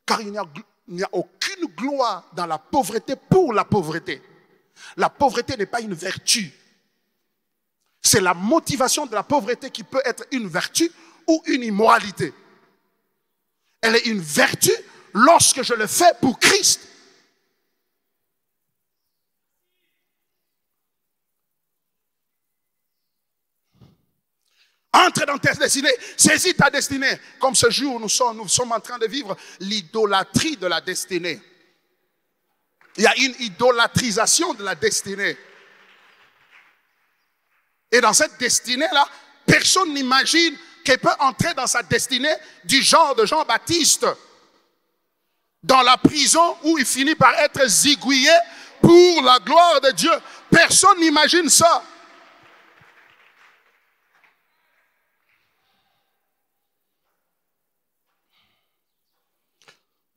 Car il n'y a aucune gloire dans la pauvreté pour la pauvreté. La pauvreté n'est pas une vertu. C'est la motivation de la pauvreté qui peut être une vertu ou une immoralité. Elle est une vertu lorsque je le fais pour Christ. Entre dans ta destinée, saisis ta destinée. Comme ce jour, nous sommes en train de vivre l'idolâtrie de la destinée. Il y a une idolâtrisation de la destinée. Et dans cette destinée-là, personne n'imagine qu'elle peut entrer dans sa destinée du genre de Jean-Baptiste. Dans la prison où il finit par être zigouillé pour la gloire de Dieu. Personne n'imagine ça.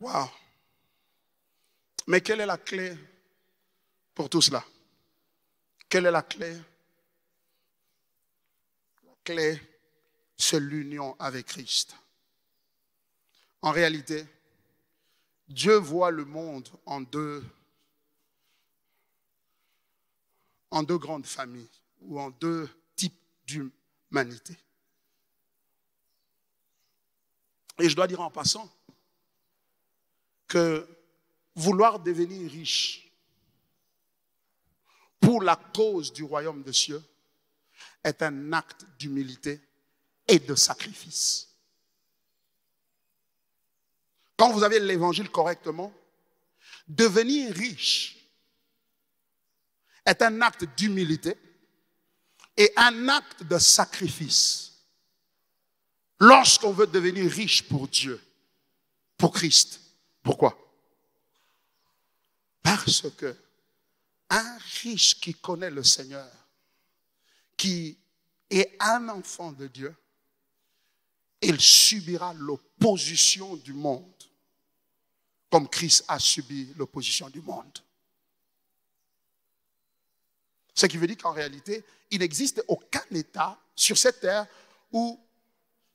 Wow. Mais quelle est la clé pour tout cela? Quelle est la clé? La clé, c'est l'union avec Christ. En réalité, Dieu voit le monde en deux grandes familles ou en deux types d'humanité. Et je dois dire en passant que vouloir devenir riche pour la cause du royaume des cieux est un acte d'humilité et de sacrifice. Quand vous avez l'évangile correctement, devenir riche est un acte d'humilité et un acte de sacrifice. Lorsqu'on veut devenir riche pour Dieu, pour Christ. Pourquoi? Parce que un riche qui connaît le Seigneur, qui est un enfant de Dieu, il subira l'opposition du monde, comme Christ a subi l'opposition du monde. Ce qui veut dire qu'en réalité, il n'existe aucun état sur cette terre où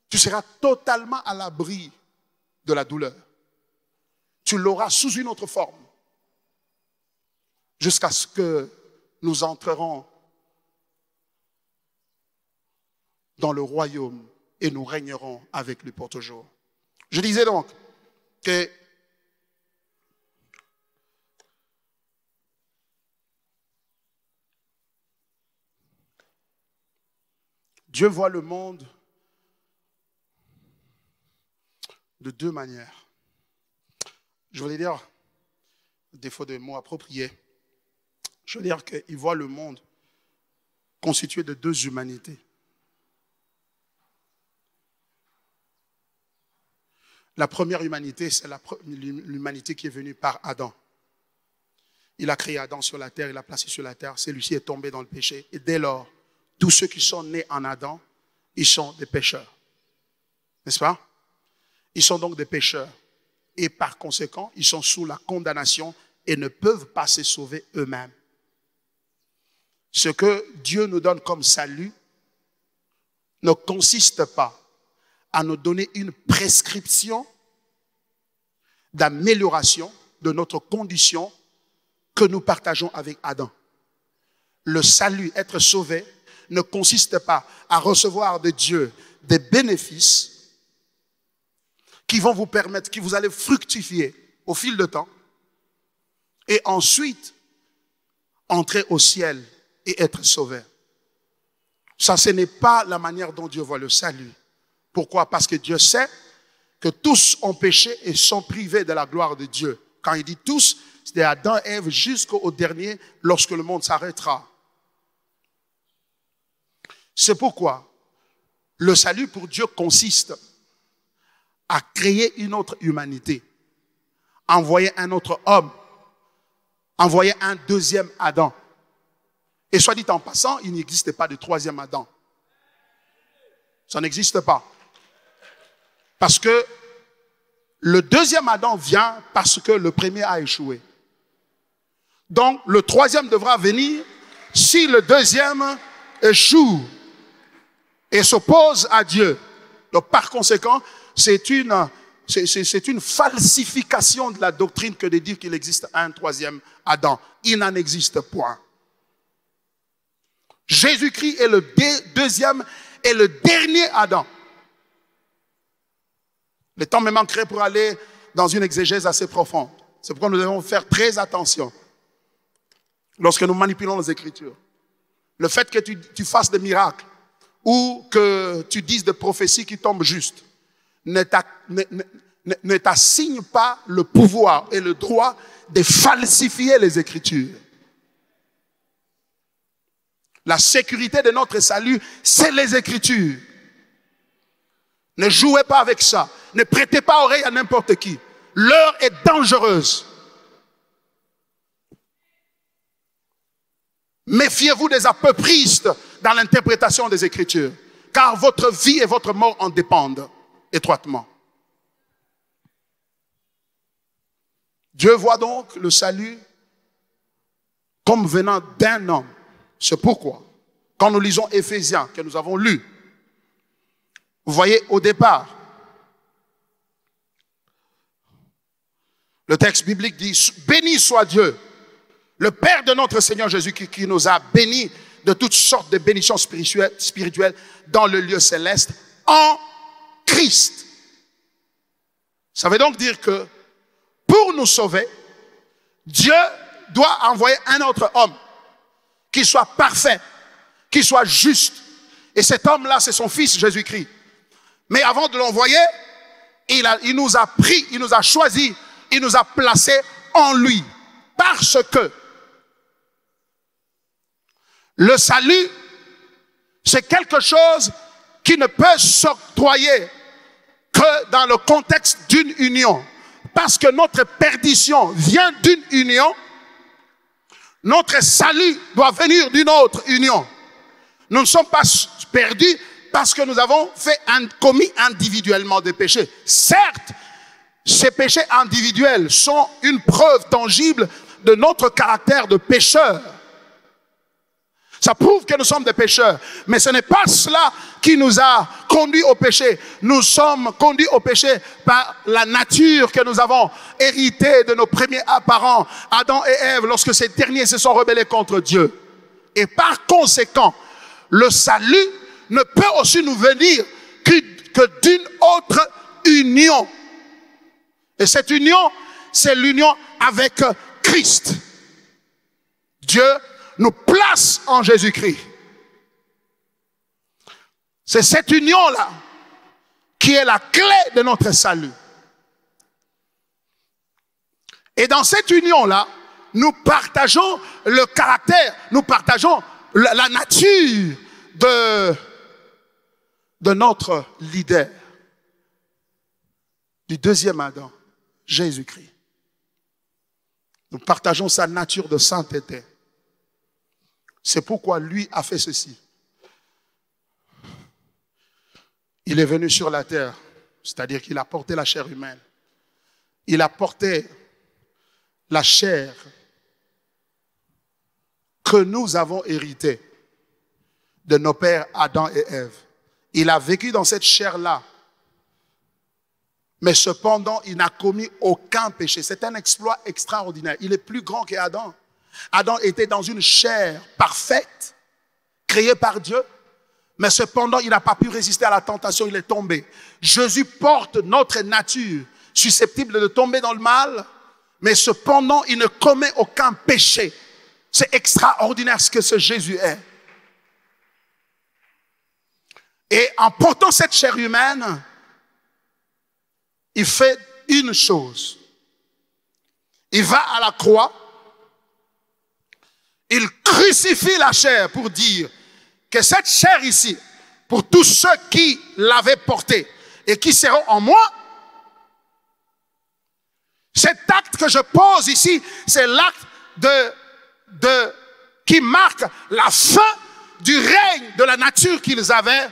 tu seras totalement à l'abri de la douleur. Tu l'auras sous une autre forme. Jusqu'à ce que nous entrerons dans le royaume et nous régnerons avec lui pour toujours. Je disais donc que Dieu voit le monde de deux manières. Je voulais dire, défaut de mots appropriés, Je veux dire qu'il voit le monde constitué de deux humanités. La première humanité, c'est l'humanité qui est venue par Adam. Il a créé Adam sur la terre, il l'a placé sur la terre. Celui-ci est tombé dans le péché. Et dès lors, tous ceux qui sont nés en Adam, ils sont des pécheurs. N'est-ce pas? Ils sont donc des pécheurs. Et par conséquent, ils sont sous la condamnation et ne peuvent pas se sauver eux-mêmes. Ce que Dieu nous donne comme salut ne consiste pas à nous donner une prescription d'amélioration de notre condition que nous partageons avec Adam. Le salut, être sauvé, ne consiste pas à recevoir de Dieu des bénéfices qui vont vous permettre, qui vous allez fructifier au fil de temps et ensuite entrer au ciel et être sauvé. Ça, ce n'est pas la manière dont Dieu voit le salut. Pourquoi? Parce que Dieu sait que tous ont péché et sont privés de la gloire de Dieu. Quand il dit tous, c'est de Adam et Ève jusqu'au dernier, lorsque le monde s'arrêtera. C'est pourquoi le salut pour Dieu consiste à créer une autre humanité, envoyer un autre homme, envoyer un deuxième Adam. Et soit dit en passant, il n'existe pas de troisième Adam. Ça n'existe pas. Parce que le deuxième Adam vient parce que le premier a échoué. Donc, le troisième devra venir si le deuxième échoue et s'oppose à Dieu. Donc, par conséquent, c'est une falsification de la doctrine que de dire qu'il existe un troisième Adam. Il n'en existe point. Jésus-Christ est le deuxième et le dernier Adam. Le temps me manquerait pour aller dans une exégèse assez profonde. C'est pourquoi nous devons faire très attention lorsque nous manipulons les Écritures. Le fait que tu fasses des miracles ou que tu dises des prophéties qui tombent justes ne t'assigne pas le pouvoir et le droit de falsifier les Écritures. La sécurité de notre salut, c'est les Écritures. Ne jouez pas avec ça. Ne prêtez pas oreille à n'importe qui. L'heure est dangereuse. Méfiez-vous des apopristes dans l'interprétation des Écritures, car votre vie et votre mort en dépendent étroitement. Dieu voit donc le salut comme venant d'un homme. C'est pourquoi, quand nous lisons Éphésiens, que nous avons lu, vous voyez au départ, le texte biblique dit « Béni soit Dieu, le Père de notre Seigneur Jésus qui nous a bénis de toutes sortes de bénédictions spirituelles dans le lieu céleste en Christ. » Ça veut donc dire que pour nous sauver, Dieu doit envoyer un autre homme qui soit parfait, qui soit juste. Et cet homme-là, c'est son fils Jésus-Christ. Mais avant de l'envoyer, il nous a pris, il nous a choisis, il nous a placés en lui. Parce que le salut, c'est quelque chose qui ne peut s'octroyer que dans le contexte d'une union. Parce que notre perdition vient d'une union, notre salut doit venir d'une autre union. Nous ne sommes pas perdus parce que nous avons commis individuellement des péchés. Certes, ces péchés individuels sont une preuve tangible de notre caractère de pécheur. Ça prouve que nous sommes des pécheurs. Mais ce n'est pas cela qui nous a conduits au péché. Nous sommes conduits au péché par la nature que nous avons héritée de nos premiers parents, Adam et Ève, lorsque ces derniers se sont rebellés contre Dieu. Et par conséquent, le salut ne peut aussi nous venir que d'une autre union. Et cette union, c'est l'union avec Christ. Dieu nous place en Jésus-Christ. C'est cette union-là qui est la clé de notre salut. Et dans cette union-là, nous partageons le caractère, nous partageons la nature de notre leader, du deuxième Adam, Jésus-Christ. Nous partageons sa nature de sainteté. C'est pourquoi lui a fait ceci. Il est venu sur la terre, c'est-à-dire qu'il a porté la chair humaine. Il a porté la chair que nous avons héritée de nos pères Adam et Ève. Il a vécu dans cette chair-là. Mais cependant, il n'a commis aucun péché. C'est un exploit extraordinaire. Il est plus grand qu'Adam. Adam était dans une chair parfaite, créée par Dieu. Mais cependant, il n'a pas pu résister à la tentation, il est tombé. Jésus porte notre nature, susceptible de tomber dans le mal, mais cependant, il ne commet aucun péché. C'est extraordinaire ce que ce Jésus est. Et en portant cette chair humaine, il fait une chose. Il va à la croix, il crucifie la chair pour dire que cette chair ici, pour tous ceux qui l'avaient portée et qui seront en moi, cet acte que je pose ici, c'est l'acte qui marque la fin du règne de la nature qu'ils avaient,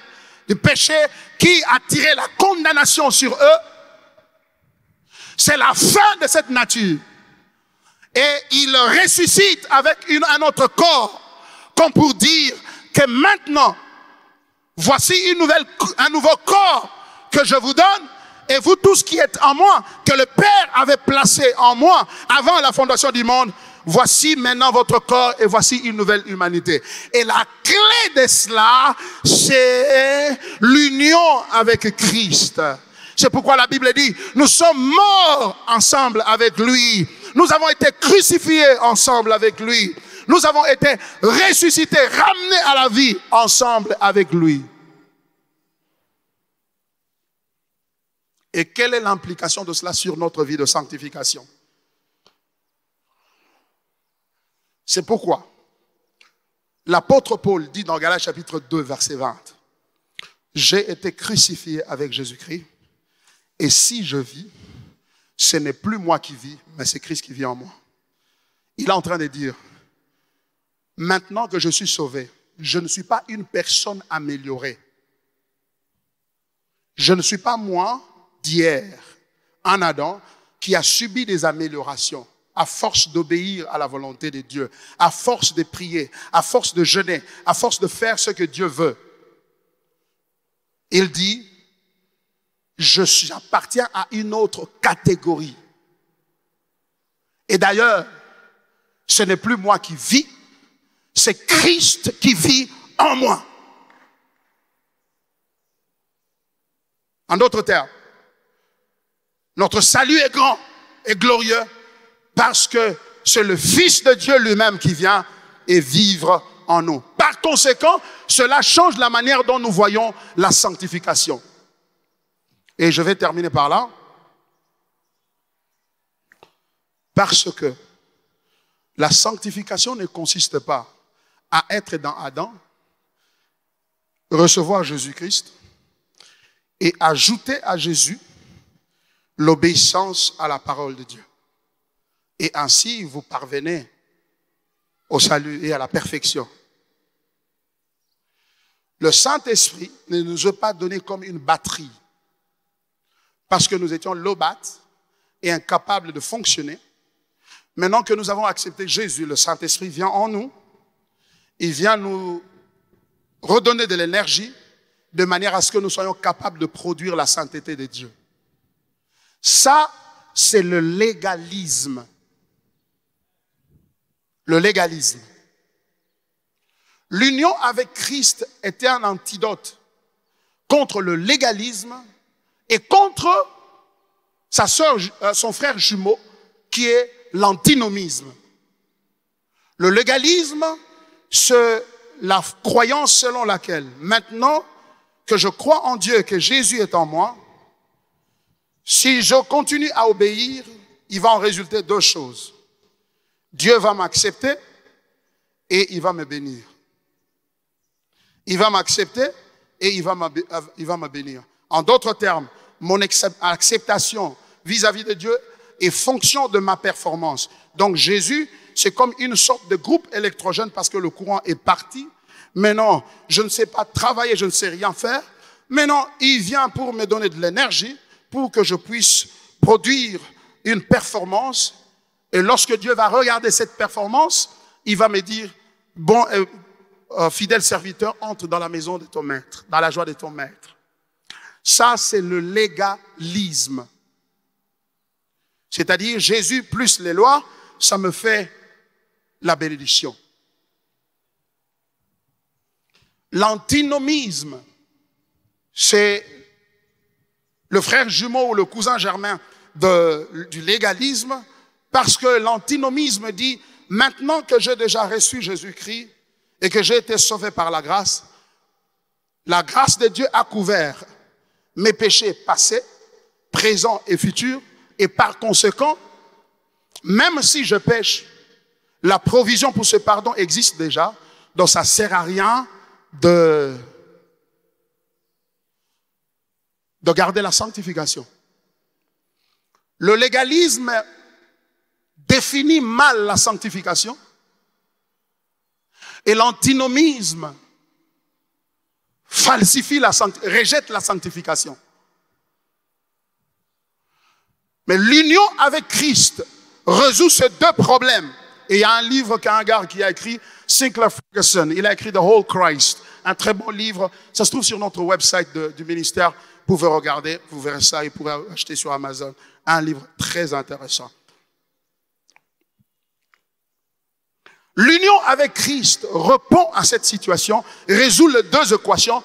du péché qui a tiré la condamnation sur eux. C'est la fin de cette nature. Et il ressuscite avec un autre corps, comme pour dire que maintenant, voici un nouveau corps que je vous donne, et vous tous qui êtes en moi, que le Père avait placé en moi avant la fondation du monde, voici maintenant votre corps et voici une nouvelle humanité. Et la clé de cela, c'est l'union avec Christ. C'est pourquoi la Bible dit, nous sommes morts ensemble avec lui. Nous avons été crucifiés ensemble avec lui. Nous avons été ressuscités, ramenés à la vie ensemble avec lui. Et quelle est l'implication de cela sur notre vie de sanctification? C'est pourquoi l'apôtre Paul dit dans Galates chapitre 2, verset 20, « J'ai été crucifié avec Jésus-Christ, et si je vis, ce n'est plus moi qui vis, mais c'est Christ qui vit en moi. » Il est en train de dire, maintenant que je suis sauvé, je ne suis pas une personne améliorée. Je ne suis pas moi d'hier, un Adam qui a subi des améliorations à force d'obéir à la volonté de Dieu, à force de prier, à force de jeûner, à force de faire ce que Dieu veut. Il dit, j'appartiens à une autre catégorie. Et d'ailleurs, ce n'est plus moi qui vis, c'est Christ qui vit en moi. En d'autres termes, notre salut est grand et glorieux parce que c'est le Fils de Dieu lui-même qui vient et vivre en nous. Par conséquent, cela change la manière dont nous voyons la sanctification. Et je vais terminer par là. Parce que la sanctification ne consiste pas à être dans Adam, recevoir Jésus-Christ et ajouter à Jésus l'obéissance à la parole de Dieu. Et ainsi, vous parvenez au salut et à la perfection. Le Saint-Esprit ne nous a pas donné comme une batterie parce que nous étions low-bat et incapables de fonctionner. Maintenant que nous avons accepté Jésus, le Saint-Esprit vient en nous. Il vient nous redonner de l'énergie de manière à ce que nous soyons capables de produire la sainteté de Dieu. Ça, c'est le légalisme. Le légalisme. L'union avec Christ était un antidote contre le légalisme et contre son frère jumeau qui est l'antinomisme. Le légalisme, c'est la croyance selon laquelle, maintenant que je crois en Dieu, que Jésus est en moi, si je continue à obéir, il va en résulter deux choses. Dieu va m'accepter et il va me bénir. Il va m'accepter et il va me bénir. En d'autres termes, mon acceptation vis-à-vis de Dieu est fonction de ma performance. Donc Jésus, c'est comme une sorte de groupe électrogène parce que le courant est parti. Maintenant, je ne sais pas travailler, je ne sais rien faire. Maintenant, il vient pour me donner de l'énergie pour que je puisse produire une performance. Et lorsque Dieu va regarder cette performance, il va me dire, bon, fidèle serviteur, entre dans la maison de ton maître, dans la joie de ton maître. Ça, c'est le légalisme. C'est-à-dire, Jésus plus les lois, ça me fait la bénédiction. L'antinomisme, c'est le frère jumeau ou le cousin germain du légalisme, parce que l'antinomisme dit, maintenant que j'ai déjà reçu Jésus-Christ et que j'ai été sauvé par la grâce de Dieu a couvert mes péchés passés, présents et futurs, et par conséquent, même si je pêche, la provision pour ce pardon existe déjà, donc ça ne sert à rien de garder la sanctification. Le légalisme définit mal la sanctification et l'antinomisme rejette la sanctification. Mais l'union avec Christ résout ces deux problèmes. Et il y a un livre qu'un gars qui a écrit, Sinclair Ferguson, il a écrit The Whole Christ, un très bon livre. Ça se trouve sur notre website du ministère. Vous pouvez regarder, vous verrez ça, et vous pouvez acheter sur Amazon. Un livre très intéressant. L'union avec Christ répond à cette situation, résout les deux équations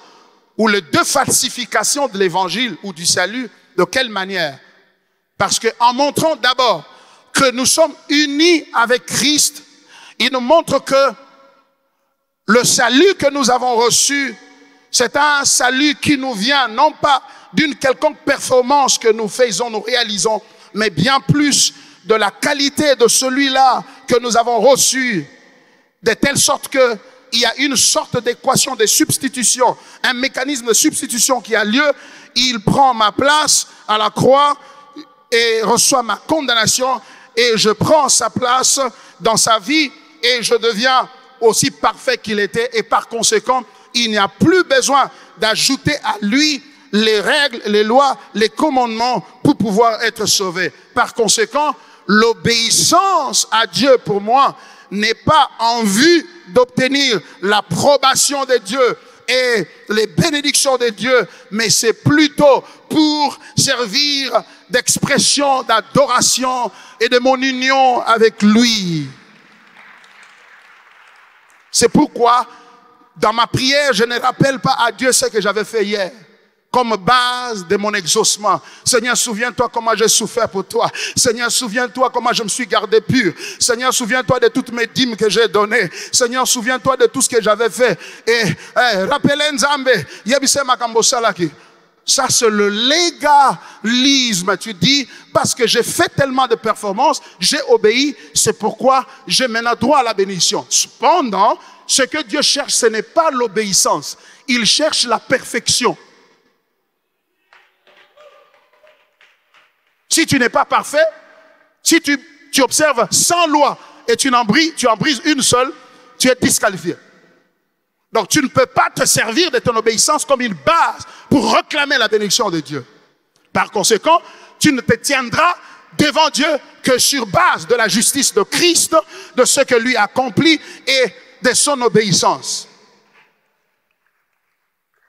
ou les deux falsifications de l'évangile ou du salut. De quelle manière? Parce qu'en montrant d'abord que nous sommes unis avec Christ, il nous montre que le salut que nous avons reçu, c'est un salut qui nous vient non pas d'une quelconque performance que nous faisons, nous réalisons, mais bien plus de la qualité de celui-là que nous avons reçu, de telle sorte que il y a une sorte d'équation de substitution, un mécanisme de substitution qui a lieu. Il prend ma place à la croix et reçoit ma condamnation, et je prends sa place dans sa vie et je deviens aussi parfait qu'il était, et par conséquent, il n'y a plus besoin d'ajouter à lui les règles, les lois, les commandements pour pouvoir être sauvé. Par conséquent, l'obéissance à Dieu pour moi n'est pas en vue d'obtenir l'approbation de Dieu et les bénédictions de Dieu, mais c'est plutôt pour servir d'expression, d'adoration et de mon union avec lui. C'est pourquoi, dans ma prière, je ne rappelle pas à Dieu ce que j'avais fait hier, comme base de mon exaucement. Seigneur, souviens-toi comment j'ai souffert pour toi. Seigneur, souviens-toi comment je me suis gardé pur. Seigneur, souviens-toi de toutes mes dîmes que j'ai données. Seigneur, souviens-toi de tout ce que j'avais fait. Et rappelez Nzambe, yebise makambo salaki. Ça, c'est le légalisme. Tu dis, parce que j'ai fait tellement de performances, j'ai obéi, c'est pourquoi j'ai maintenant droit à la bénédiction. Cependant, ce que Dieu cherche, ce n'est pas l'obéissance. Il cherche la perfection. Si tu n'es pas parfait, si tu observes 100 lois et tu en brises une seule, tu es disqualifié. Donc tu ne peux pas te servir de ton obéissance comme une base pour réclamer la bénédiction de Dieu. Par conséquent, tu ne te tiendras devant Dieu que sur base de la justice de Christ, de ce que lui a accompli et de son obéissance.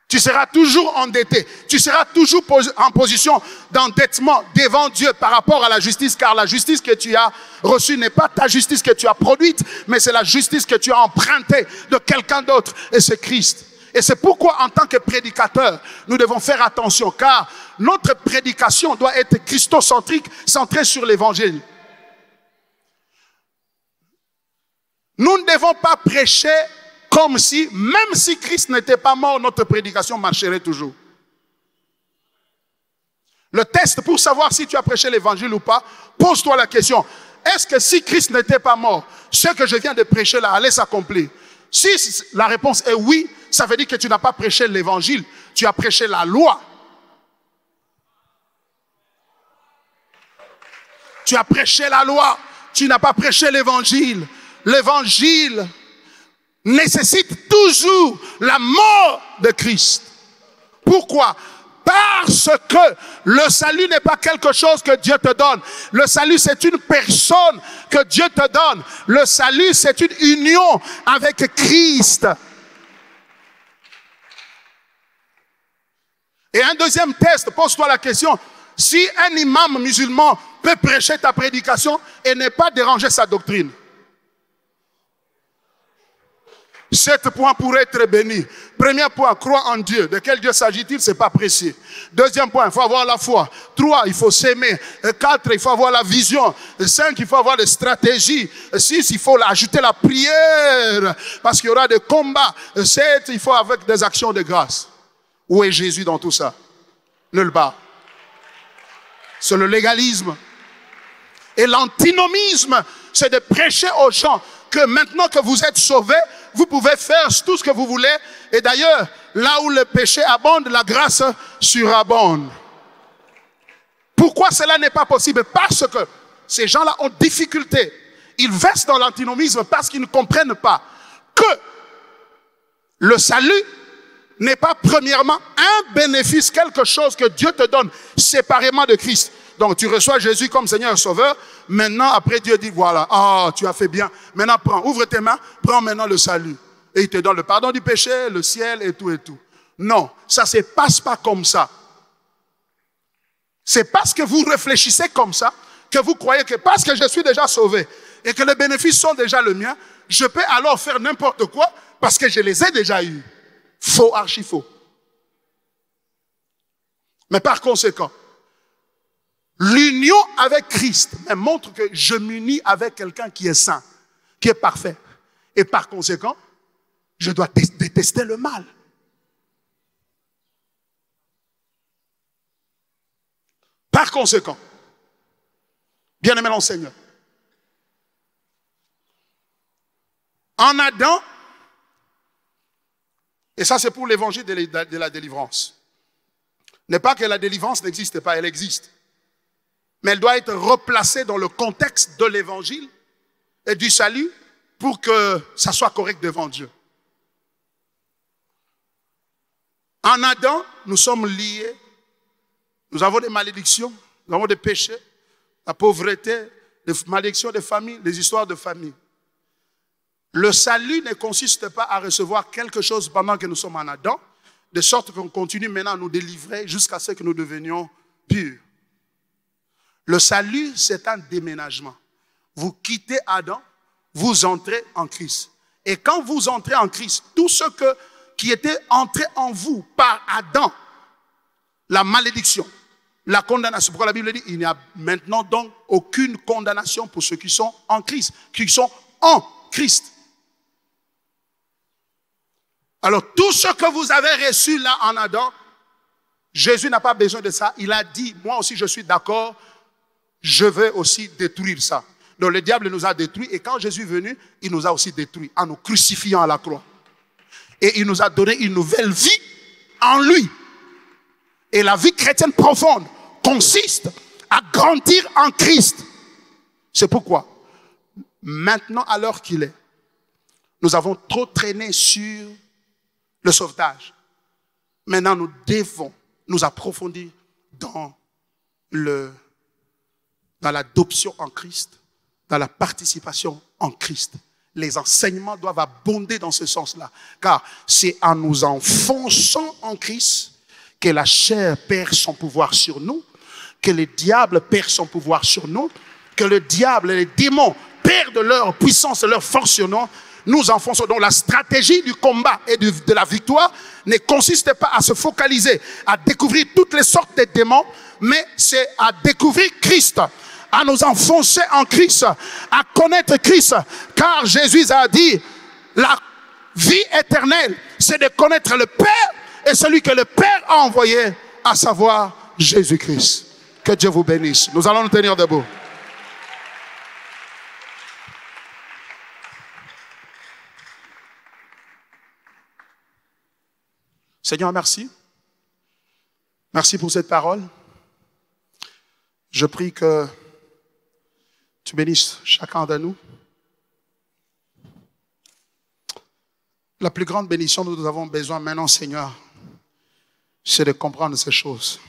Tu seras toujours endetté. Tu seras toujours en position d'endettement devant Dieu par rapport à la justice, car la justice que tu as reçue n'est pas ta justice que tu as produite, mais c'est la justice que tu as empruntée de quelqu'un d'autre, et c'est Christ. Et c'est pourquoi, en tant que prédicateur, nous devons faire attention, car notre prédication doit être christocentrique, centrée sur l'évangile. Nous ne devons pas prêcher comme si, même si Christ n'était pas mort, notre prédication marcherait toujours. Le test pour savoir si tu as prêché l'évangile ou pas, pose-toi la question. est-ce que si Christ n'était pas mort, ce que je viens de prêcher là allait s'accomplir? Si la réponse est oui, ça veut dire que tu n'as pas prêché l'évangile, tu as prêché la loi. Tu as prêché la loi, tu n'as pas prêché l'évangile. L'évangile nécessite toujours la mort de Christ. Pourquoi? Parce que le salut n'est pas quelque chose que Dieu te donne. Le salut, c'est une personne que Dieu te donne. Le salut, c'est une union avec Christ. Et un deuxième test, pose-toi la question. Si un imam musulman peut prêcher ta prédication et ne pas déranger sa doctrine. 7 points pour être béni. Premier point, croire en Dieu. De quel Dieu s'agit-il? Ce n'est pas précis. Deuxième point, il faut avoir la foi. 3, il faut s'aimer. 4, il faut avoir la vision. 5, il faut avoir des stratégies. 6, il faut ajouter la prière. Parce qu'il y aura des combats. 7, il faut avec des actions de grâce. Où est Jésus dans tout ça? Nulle part. C'est le légalisme. Et l'antinomisme, c'est de prêcher aux gens que maintenant que vous êtes sauvés, vous pouvez faire tout ce que vous voulez. Et d'ailleurs, là où le péché abonde, la grâce surabonde. Pourquoi cela n'est pas possible? Parce que ces gens-là ont difficulté. Ils versent dans l'antinomisme parce qu'ils ne comprennent pas que le salut n'est pas premièrement un bénéfice, quelque chose que Dieu te donne séparément de Christ. Donc tu reçois Jésus comme Seigneur et Sauveur. Maintenant, après Dieu dit, voilà, tu as fait bien. Maintenant, prends, ouvre tes mains, prends maintenant le salut. Et il te donne le pardon du péché, le ciel et tout et tout. Non, ça ne se passe pas comme ça. C'est parce que vous réfléchissez comme ça, que vous croyez que parce que je suis déjà sauvé et que les bénéfices sont déjà le mien, je peux alors faire n'importe quoi parce que je les ai déjà eus. Faux, archi faux. Mais par conséquent, l'union avec Christ me montre que je m'unis avec quelqu'un qui est saint, qui est parfait. Et par conséquent, je dois détester le mal. Par conséquent, bien-aimé dans le Seigneur, en Adam, et ça c'est pour l'évangile de la délivrance, n'est pas que la délivrance n'existe pas, elle existe. Mais elle doit être replacée dans le contexte de l'évangile et du salut pour que ça soit correct devant Dieu. En Adam, nous sommes liés, nous avons des malédictions, nous avons des péchés, la pauvreté, des malédictions de famille, des histoires de famille. Le salut ne consiste pas à recevoir quelque chose pendant que nous sommes en Adam, de sorte qu'on continue maintenant à nous délivrer jusqu'à ce que nous devenions purs. Le salut, c'est un déménagement. Vous quittez Adam, vous entrez en Christ. Et quand vous entrez en Christ, tout ce qui était entré en vous par Adam, la malédiction, la condamnation. Pourquoi la Bible dit, il n'y a maintenant donc aucune condamnation pour ceux qui sont en Christ, qui sont en Christ. Alors tout ce que vous avez reçu là en Adam, Jésus n'a pas besoin de ça. Il a dit, moi aussi je suis d'accord, je vais aussi détruire ça. Donc le diable nous a détruits et quand Jésus est venu, il nous a aussi détruits en nous crucifiant à la croix. Et il nous a donné une nouvelle vie en lui. Et la vie chrétienne profonde consiste à grandir en Christ. C'est pourquoi, maintenant à l'heure qu'il est, nous avons trop traîné sur le sauvetage. Maintenant, nous devons nous approfondir dans l'adoption en Christ, dans la participation en Christ. Les enseignements doivent abonder dans ce sens-là. Car c'est en nous enfonçant en Christ que la chair perd son pouvoir sur nous, que le diable perd son pouvoir sur nous, que le diable et les démons perdent leur puissance et leur force sur nous. Nous enfonçons. Donc la stratégie du combat et de la victoire ne consiste pas à se focaliser, à découvrir toutes les sortes de démons, mais c'est à découvrir Christ, à nous enfoncer en Christ, à connaître Christ. Car Jésus a dit, la vie éternelle, c'est de connaître le Père et celui que le Père a envoyé, à savoir Jésus-Christ. Que Dieu vous bénisse. Nous allons nous tenir debout. Seigneur, merci. Merci pour cette parole. Je prie que tu bénisses chacun de nous. La plus grande bénédiction dont nous avons besoin maintenant, Seigneur, c'est de comprendre ces choses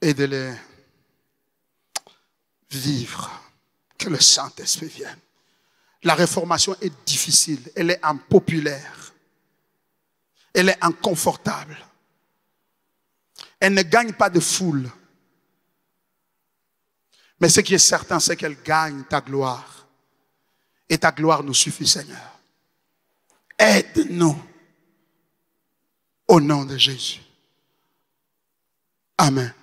et de les vivre. Que le Saint-Esprit vienne. La réformation est difficile, elle est impopulaire, elle est inconfortable. Elle ne gagne pas de foule. Mais ce qui est certain, c'est qu'elle gagne ta gloire. Et ta gloire nous suffit, Seigneur. Aide-nous au nom de Jésus. Amen.